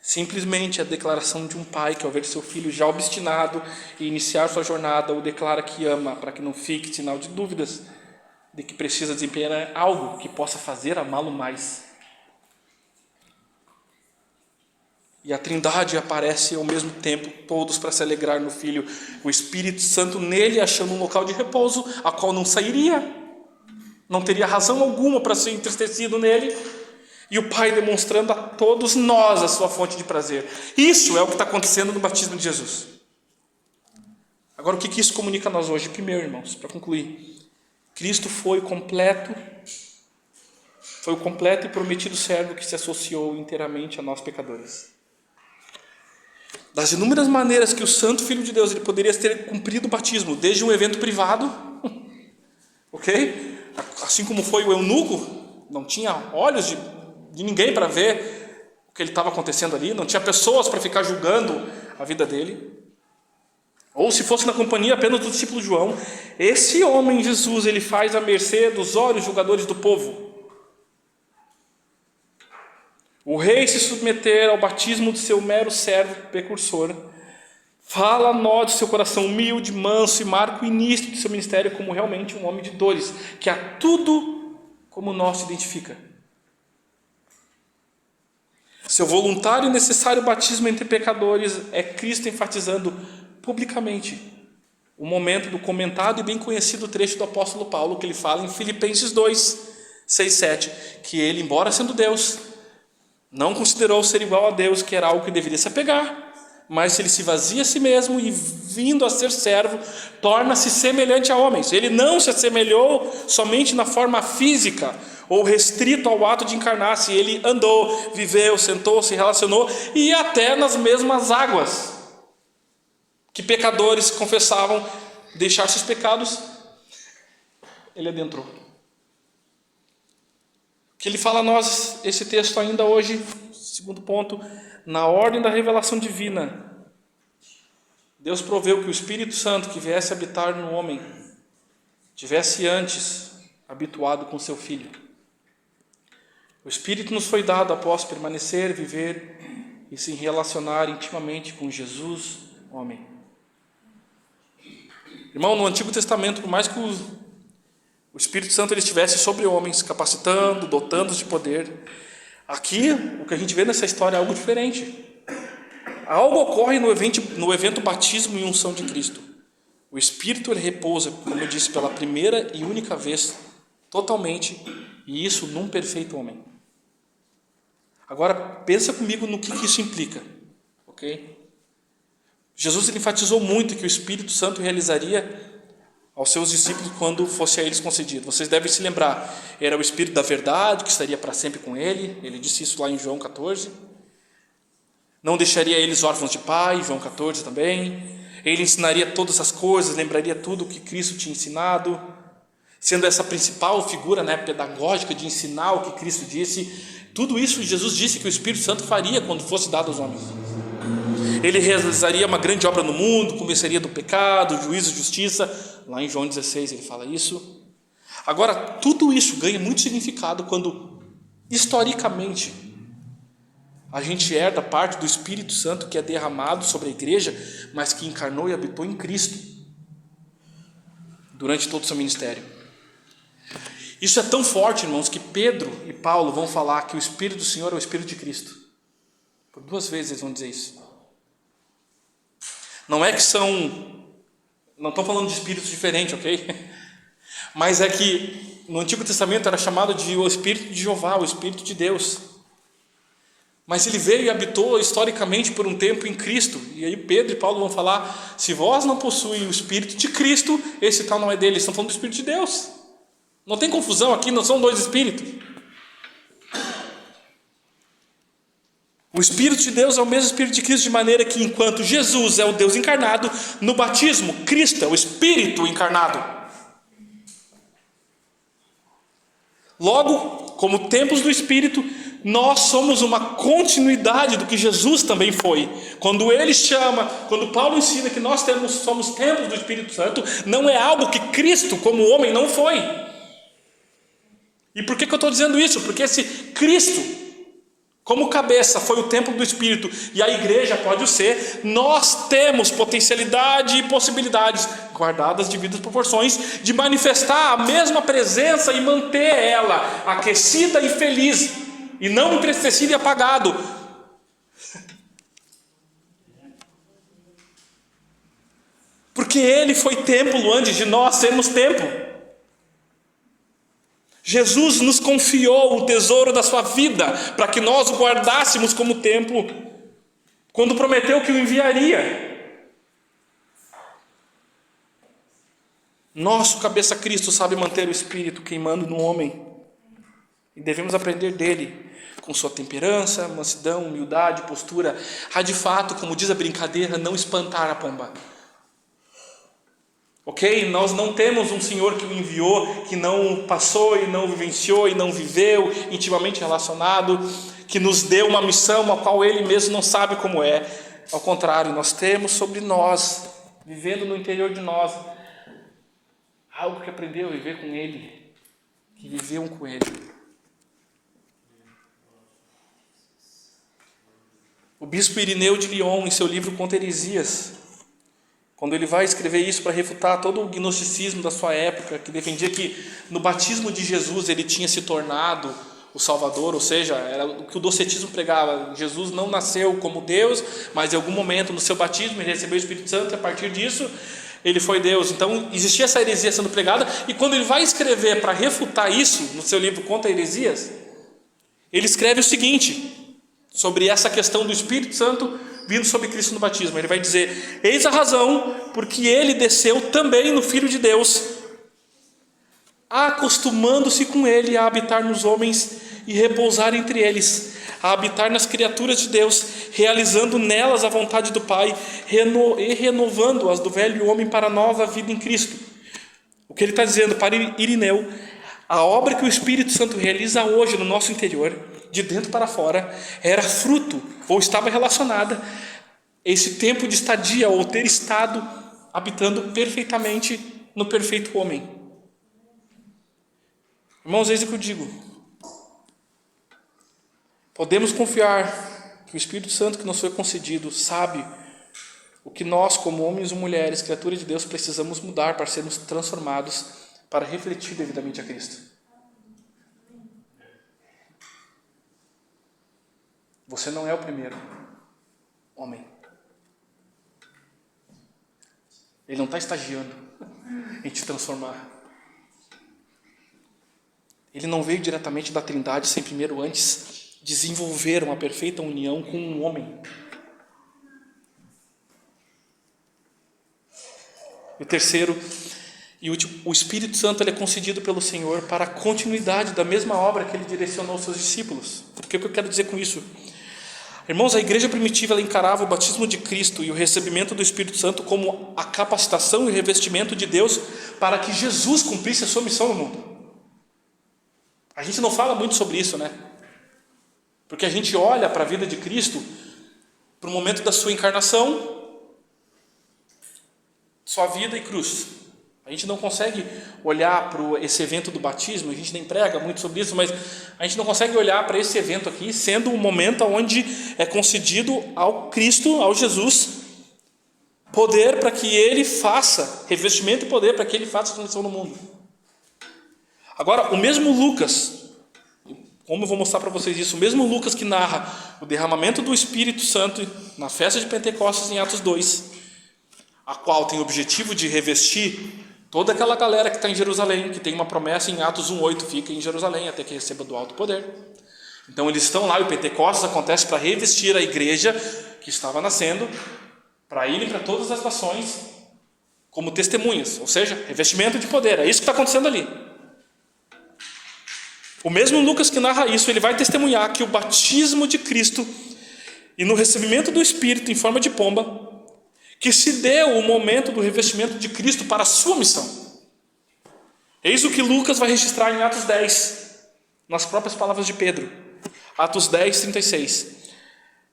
Simplesmente a declaração de um pai que, ao ver seu filho já obstinado e iniciar sua jornada, o declara que ama, para que não fique sinal de dúvidas de que precisa desempenhar algo que possa fazer amá-lo mais. E a Trindade aparece ao mesmo tempo, todos para se alegrar no Filho, o Espírito Santo nele achando um local de repouso, a qual não sairia. não teria razão alguma para ser entristecido nele, e o Pai demonstrando a todos nós a sua fonte de prazer. Isso é o que está acontecendo no batismo de Jesus. Agora, o que isso comunica a nós hoje? Primeiro, irmãos, para concluir, Cristo foi o completo e prometido servo que se associou inteiramente a nós pecadores. Das inúmeras maneiras que o Santo Filho de Deus ele poderia ter cumprido o batismo, desde um evento privado, ok? Assim como foi o eunuco, não tinha olhos de ninguém para ver o que ele estava acontecendo ali, não tinha pessoas para ficar julgando a vida dele. Ou se fosse na companhia apenas do discípulo João, esse homem Jesus, ele faz a mercê dos olhos julgadores do povo. O rei se submeter ao batismo de seu mero servo precursor, fala a nós de seu coração humilde, manso, e marca o início de seu ministério como realmente um homem de dores, que a tudo como nós se identifica. Seu voluntário e necessário batismo entre pecadores é Cristo enfatizando publicamente o momento do comentado e bem conhecido trecho do apóstolo Paulo, que ele fala em Filipenses 2, 6, 7, que ele, embora sendo Deus, não considerou ser igual a Deus, que era algo que deveria se apegar, mas ele se vazia a si mesmo e, vindo a ser servo, torna-se semelhante a homens. Ele não se assemelhou somente na forma física ou restrito ao ato de encarnar-se. Ele andou, viveu, sentou, se relacionou e até nas mesmas águas que pecadores confessavam deixar seus pecados, ele adentrou. Que ele fala a nós, esse texto ainda hoje, segundo ponto, na ordem da revelação divina, Deus proveu que o Espírito Santo que viesse habitar no homem, tivesse antes habituado com seu Filho. O Espírito nos foi dado após permanecer, viver e se relacionar intimamente com Jesus, homem. Irmão, no Antigo Testamento, por mais que o Espírito Santo ele estivesse sobre homens, capacitando, dotando-os de poder, aqui o que a gente vê nessa história é algo diferente. Algo ocorre no evento batismo e unção de Cristo. O Espírito ele repousa, como eu disse, pela primeira e única vez, totalmente, e isso num perfeito homem. Agora, pensa comigo no que isso implica, ok? Jesus ele enfatizou muito que o Espírito Santo realizaria aos seus discípulos quando fosse a eles concedido. Vocês devem se lembrar, era o Espírito da verdade que estaria para sempre com ele disse isso lá em João 14. Não deixaria eles órfãos de pai, João 14 também. Ele ensinaria todas as coisas, lembraria tudo o que Cristo tinha ensinado, sendo essa principal figura, né, pedagógica de ensinar o que Cristo disse. Tudo isso Jesus disse que o Espírito Santo faria quando fosse dado aos homens. Ele realizaria uma grande obra no mundo, convenceria do pecado, juízo, justiça. Lá em João 16 ele fala isso. Agora, tudo isso ganha muito significado quando, historicamente, a gente herda parte do Espírito Santo que é derramado sobre a igreja, mas que encarnou e habitou em Cristo durante todo o seu ministério. Isso é tão forte, irmãos, que Pedro e Paulo vão falar que o Espírito do Senhor é o Espírito de Cristo. Por 2 vezes eles vão dizer isso. Não é que não estão falando de espíritos diferentes, ok? Mas é que no Antigo Testamento era chamado de o Espírito de Jeová, o Espírito de Deus. Mas ele veio e habitou historicamente por um tempo em Cristo. E aí Pedro e Paulo vão falar, se vós não possuem o Espírito de Cristo, esse tal não é dele. Eles estão falando do Espírito de Deus. Não tem confusão aqui, não são 2 espíritos. O Espírito de Deus é o mesmo Espírito de Cristo, de maneira que enquanto Jesus é o Deus encarnado, no batismo, Cristo é o Espírito encarnado. Logo, como templos do Espírito, nós somos uma continuidade do que Jesus também foi. Quando ele chama, quando Paulo ensina que nós somos templos do Espírito Santo, não é algo que Cristo, como homem, não foi. E por que eu estou dizendo isso? Porque esse Cristo, como cabeça, foi o templo do Espírito, e a igreja pode o ser. Nós temos potencialidade e possibilidades, guardadas as devidas proporções, de manifestar a mesma presença e manter ela aquecida e feliz, e não entristecido e apagado. Porque ele foi templo antes de nós sermos templo. Jesus nos confiou o tesouro da sua vida para que nós o guardássemos como templo, quando prometeu que o enviaria. Nosso cabeça Cristo sabe manter o Espírito queimando no homem, e devemos aprender dele, com sua temperança, mansidão, humildade, postura, a de fato, como diz a brincadeira, não espantar a pomba. Ok? Nós não temos um Senhor que o enviou, que não passou e não vivenciou e não viveu, intimamente relacionado, que nos deu uma missão a qual Ele mesmo não sabe como é. Ao contrário, nós temos sobre nós, vivendo no interior de nós, algo que aprendeu a viver com Ele, que viveu com Ele. O bispo Irineu de Lyon, em seu livro Contra Heresias, quando ele vai escrever isso para refutar todo o gnosticismo da sua época, que defendia que no batismo de Jesus ele tinha se tornado o Salvador, ou seja, era o que o docetismo pregava. Jesus não nasceu como Deus, mas em algum momento no seu batismo ele recebeu o Espírito Santo e a partir disso ele foi Deus. Então existia essa heresia sendo pregada, e quando ele vai escrever para refutar isso no seu livro Contra Heresias, ele escreve o seguinte sobre essa questão do Espírito Santo vindo sobre Cristo no batismo. Ele vai dizer: eis a razão porque ele desceu também no Filho de Deus, acostumando-se com ele a habitar nos homens e repousar entre eles, a habitar nas criaturas de Deus, realizando nelas a vontade do Pai e renovando-as do velho homem para a nova vida em Cristo. O que ele está dizendo para Irineu: a obra que o Espírito Santo realiza hoje no nosso interior, de dentro para fora, era fruto ou estava relacionada a esse tempo de estadia ou ter estado habitando perfeitamente no perfeito homem. Irmãos, eis o que eu digo: podemos confiar que o Espírito Santo que nos foi concedido sabe o que nós, como homens ou mulheres, criaturas de Deus, precisamos mudar para sermos transformados, para refletir devidamente a Cristo. Você não é o primeiro homem. Ele não está estagiando em te transformar. Ele não veio diretamente da Trindade sem primeiro antes desenvolver uma perfeita união com um homem. E o terceiro e último, o Espírito Santo ele é concedido pelo Senhor para a continuidade da mesma obra que ele direcionou aos seus discípulos. O que eu quero dizer com isso? Irmãos, a igreja primitiva ela encarava o batismo de Cristo e o recebimento do Espírito Santo como a capacitação e revestimento de Deus para que Jesus cumprisse a sua missão no mundo. A gente não fala muito sobre isso, né? Porque a gente olha para a vida de Cristo, para o momento da sua encarnação, sua vida e cruz. A gente não consegue olhar para esse evento do batismo, a gente nem prega muito sobre isso, mas a gente não consegue olhar para esse evento aqui sendo um momento onde é concedido ao Cristo, ao Jesus, poder para que ele faça, revestimento e poder para que ele faça a missão no mundo. Agora, o mesmo Lucas, como eu vou mostrar para vocês isso, o mesmo Lucas que narra o derramamento do Espírito Santo na festa de Pentecostes em Atos 2, a qual tem o objetivo de revestir toda aquela galera que está em Jerusalém, que tem uma promessa em Atos 1:8, fica em Jerusalém até que receba do alto poder. Então eles estão lá e o Pentecostes acontece para revestir a igreja que estava nascendo, para irem para todas as nações como testemunhas, ou seja, revestimento de poder. É isso que está acontecendo ali. O mesmo Lucas que narra isso, ele vai testemunhar que o batismo de Cristo e no recebimento do Espírito em forma de pomba, que se deu o momento do revestimento de Cristo para a sua missão. Eis o que Lucas vai registrar em Atos 10, nas próprias palavras de Pedro. Atos 10, 36.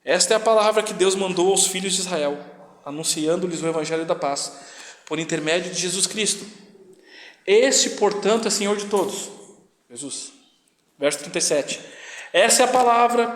Esta é a palavra que Deus mandou aos filhos de Israel, anunciando-lhes o evangelho da paz, por intermédio de Jesus Cristo. Este, portanto, é Senhor de todos. Jesus. Verso 37. Essa é a palavra,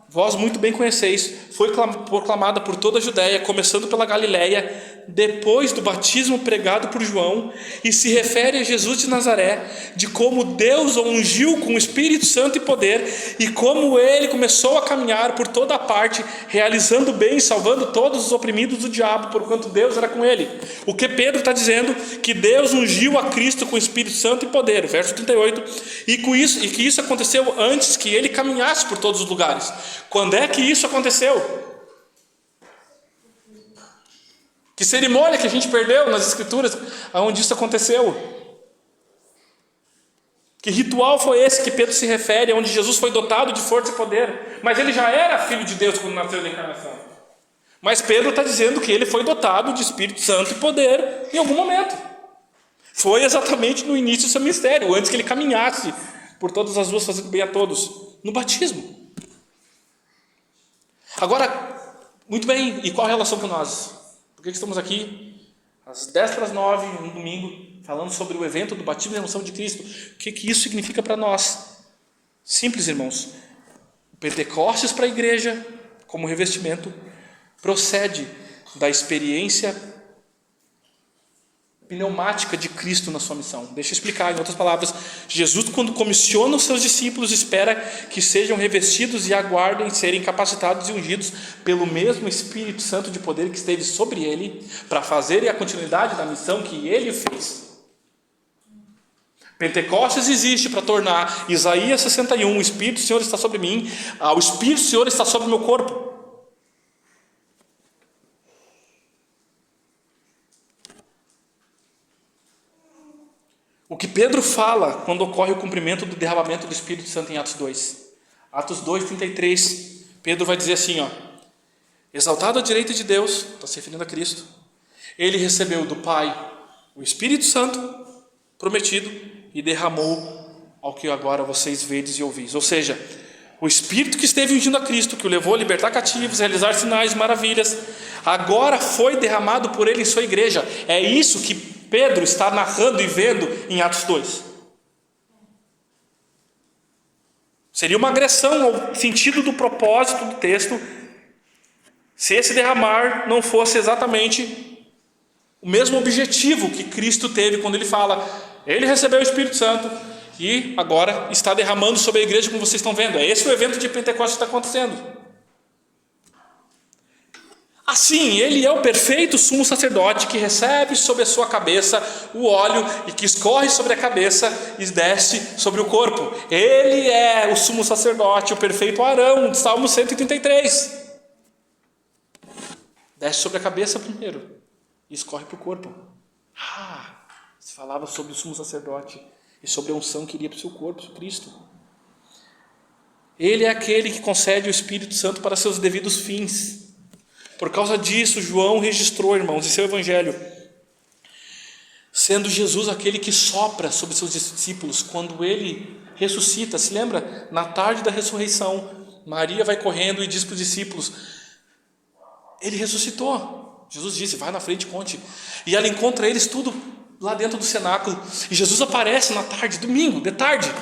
vós muito bem conheceis, foi proclamada por toda a Judéia, começando pela Galiléia, depois do batismo pregado por João, e se refere a Jesus de Nazaré, de como Deus o ungiu com o Espírito Santo e poder, e como ele começou a caminhar por toda a parte, realizando bem e salvando todos os oprimidos do diabo, porquanto Deus era com ele. O que Pedro está dizendo? Que Deus ungiu a Cristo com o Espírito Santo e poder, verso 38, e que isso aconteceu antes que ele caminhasse por todos os lugares. Quando é que isso aconteceu? Que cerimônia que a gente perdeu nas Escrituras onde isso aconteceu? Que ritual foi esse que Pedro se refere, onde Jesus foi dotado de força e poder? Mas ele já era filho de Deus quando nasceu da encarnação. Mas Pedro está dizendo que ele foi dotado de Espírito Santo e poder em algum momento. Foi exatamente no início do seu ministério, antes que ele caminhasse por todas as ruas fazendo bem a todos, no batismo. Agora, muito bem, e qual a relação com nós? Por que estamos aqui às 10:09, no domingo, falando sobre o evento do batismo e redenção de Cristo? O que isso significa para nós? Simples, irmãos. O Pentecostes para a igreja, como revestimento, procede da experiência pneumática de Cristo na sua missão. Deixa eu explicar, em outras palavras, Jesus, quando comissiona os seus discípulos, espera que sejam revestidos e aguardem serem capacitados e ungidos pelo mesmo Espírito Santo de poder que esteve sobre ele, para fazerem a continuidade da missão que ele fez. Pentecostes existe para tornar Isaías 61, o Espírito do Senhor está sobre mim, o Espírito do Senhor está sobre o meu corpo. O que Pedro fala quando ocorre o cumprimento do derramamento do Espírito Santo em Atos 2. Atos 2:33, Pedro vai dizer assim, exaltado à direita de Deus, está se referindo a Cristo, ele recebeu do Pai o Espírito Santo prometido e derramou ao que agora vocês vedes e ouvis. Ou seja, o Espírito que esteve ungindo a Cristo, que o levou a libertar cativos, realizar sinais, maravilhas, agora foi derramado por ele em sua igreja. É isso que Pedro está narrando e vendo em Atos 2. Seria uma agressão ao sentido do propósito do texto se esse derramar não fosse exatamente o mesmo objetivo que Cristo teve quando ele fala, ele recebeu o Espírito Santo e agora está derramando sobre a igreja, como vocês estão vendo. É esse o evento de Pentecostes que está acontecendo. Assim, ele é o perfeito sumo sacerdote que recebe sobre a sua cabeça o óleo e que escorre sobre a cabeça e desce sobre o corpo. Ele é o sumo sacerdote, o perfeito Arão, Salmo 133. Desce sobre a cabeça primeiro e escorre para o corpo. Se falava sobre o sumo sacerdote e sobre a unção que iria para o seu corpo, para Cristo. Ele é aquele que concede o Espírito Santo para seus devidos fins. Por causa disso, João registrou, irmãos, em seu evangelho, sendo Jesus aquele que sopra sobre seus discípulos quando ele ressuscita. Se lembra? Na tarde da ressurreição, Maria vai correndo e diz para os discípulos, ele ressuscitou. Jesus disse, vai na frente e conte. E ela encontra eles tudo lá dentro do cenáculo. E Jesus aparece na tarde, domingo, de tarde.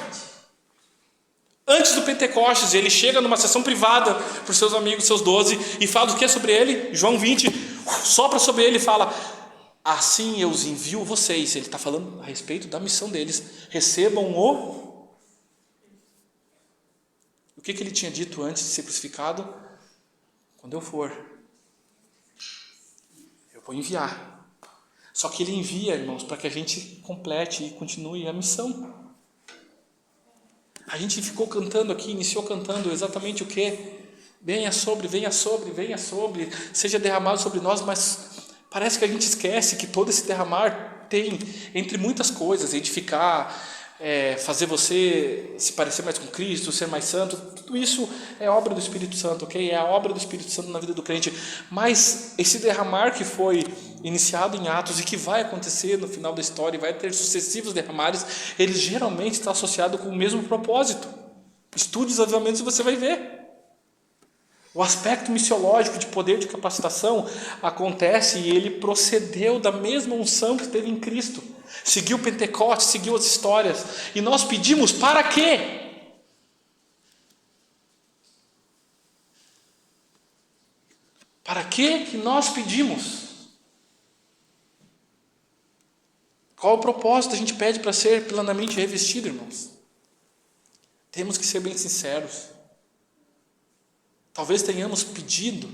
Antes do Pentecostes, ele chega numa sessão privada por seus amigos, seus 12, e fala o que sobre ele? João 20, sopra sobre ele e fala, assim eu os envio vocês. Ele está falando a respeito da missão deles. Recebam o que ele tinha dito antes de ser crucificado? Quando eu for, eu vou enviar. Só que ele envia, irmãos, para que a gente complete e continue a missão. A gente ficou cantando aqui, iniciou cantando exatamente o que? Venha sobre, seja derramado sobre nós, mas parece que a gente esquece que todo esse derramar tem, entre muitas coisas, edificar, fazer você se parecer mais com Cristo, ser mais santo, tudo isso é obra do Espírito Santo, ok? É a obra do Espírito Santo na vida do crente, mas esse derramar que foi iniciado em Atos e que vai acontecer no final da história e vai ter sucessivos derramares, ele geralmente está associado com o mesmo propósito. Estude os avivamentos e você vai ver. O aspecto missiológico de poder de capacitação acontece e ele procedeu da mesma unção que teve em Cristo. Seguiu Pentecostes, seguiu as histórias. E nós pedimos para quê? Para que nós pedimos? Qual o propósito? A gente pede para ser plenamente revestido, irmãos. Temos que ser bem sinceros. Talvez tenhamos pedido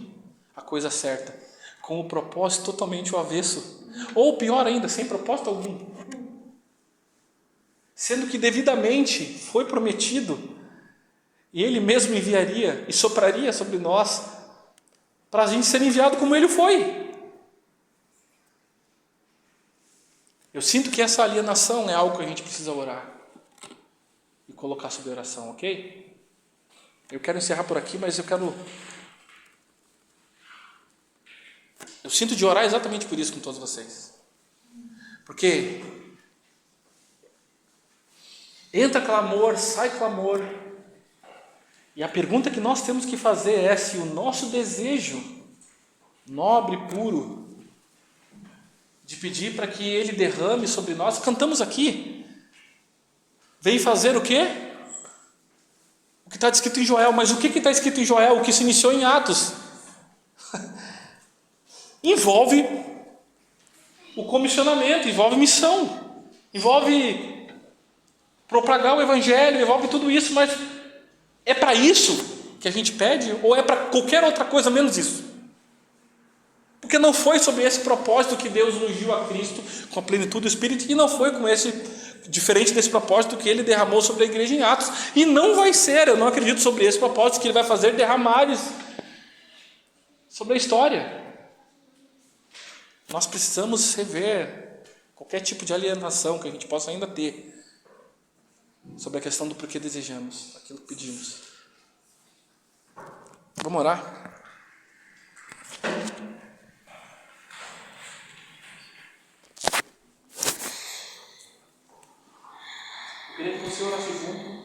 a coisa certa, com o propósito totalmente o avesso. Ou pior ainda, sem propósito algum. Sendo que devidamente foi prometido, e Ele mesmo enviaria e sopraria sobre nós, para a gente ser enviado como Ele foi. Eu sinto que essa alienação é algo que a gente precisa orar e colocar sob oração, ok? Eu quero encerrar por aqui, mas eu sinto de orar exatamente por isso com todos vocês. Porque entra clamor, sai clamor. E a pergunta que nós temos que fazer é se o nosso desejo nobre e puro de pedir para que Ele derrame sobre nós, cantamos aqui, vem fazer o quê? O que está escrito em Joel. Mas o que está escrito em Joel? O que se iniciou em Atos? Envolve o comissionamento, envolve missão, envolve propagar o Evangelho, envolve tudo isso, mas é para isso que a gente pede ou é para qualquer outra coisa menos isso? Porque não foi sobre esse propósito que Deus ungiu a Cristo com a plenitude do Espírito, e não foi com esse, diferente desse propósito que Ele derramou sobre a igreja em Atos, e não vai ser, eu não acredito sobre esse propósito que Ele vai fazer derramares sobre a história. Nós precisamos rever qualquer tipo de alienação que a gente possa ainda ter sobre a questão do porquê desejamos aquilo que pedimos. Vamos orar? Eu queria que o Senhor orasse junto.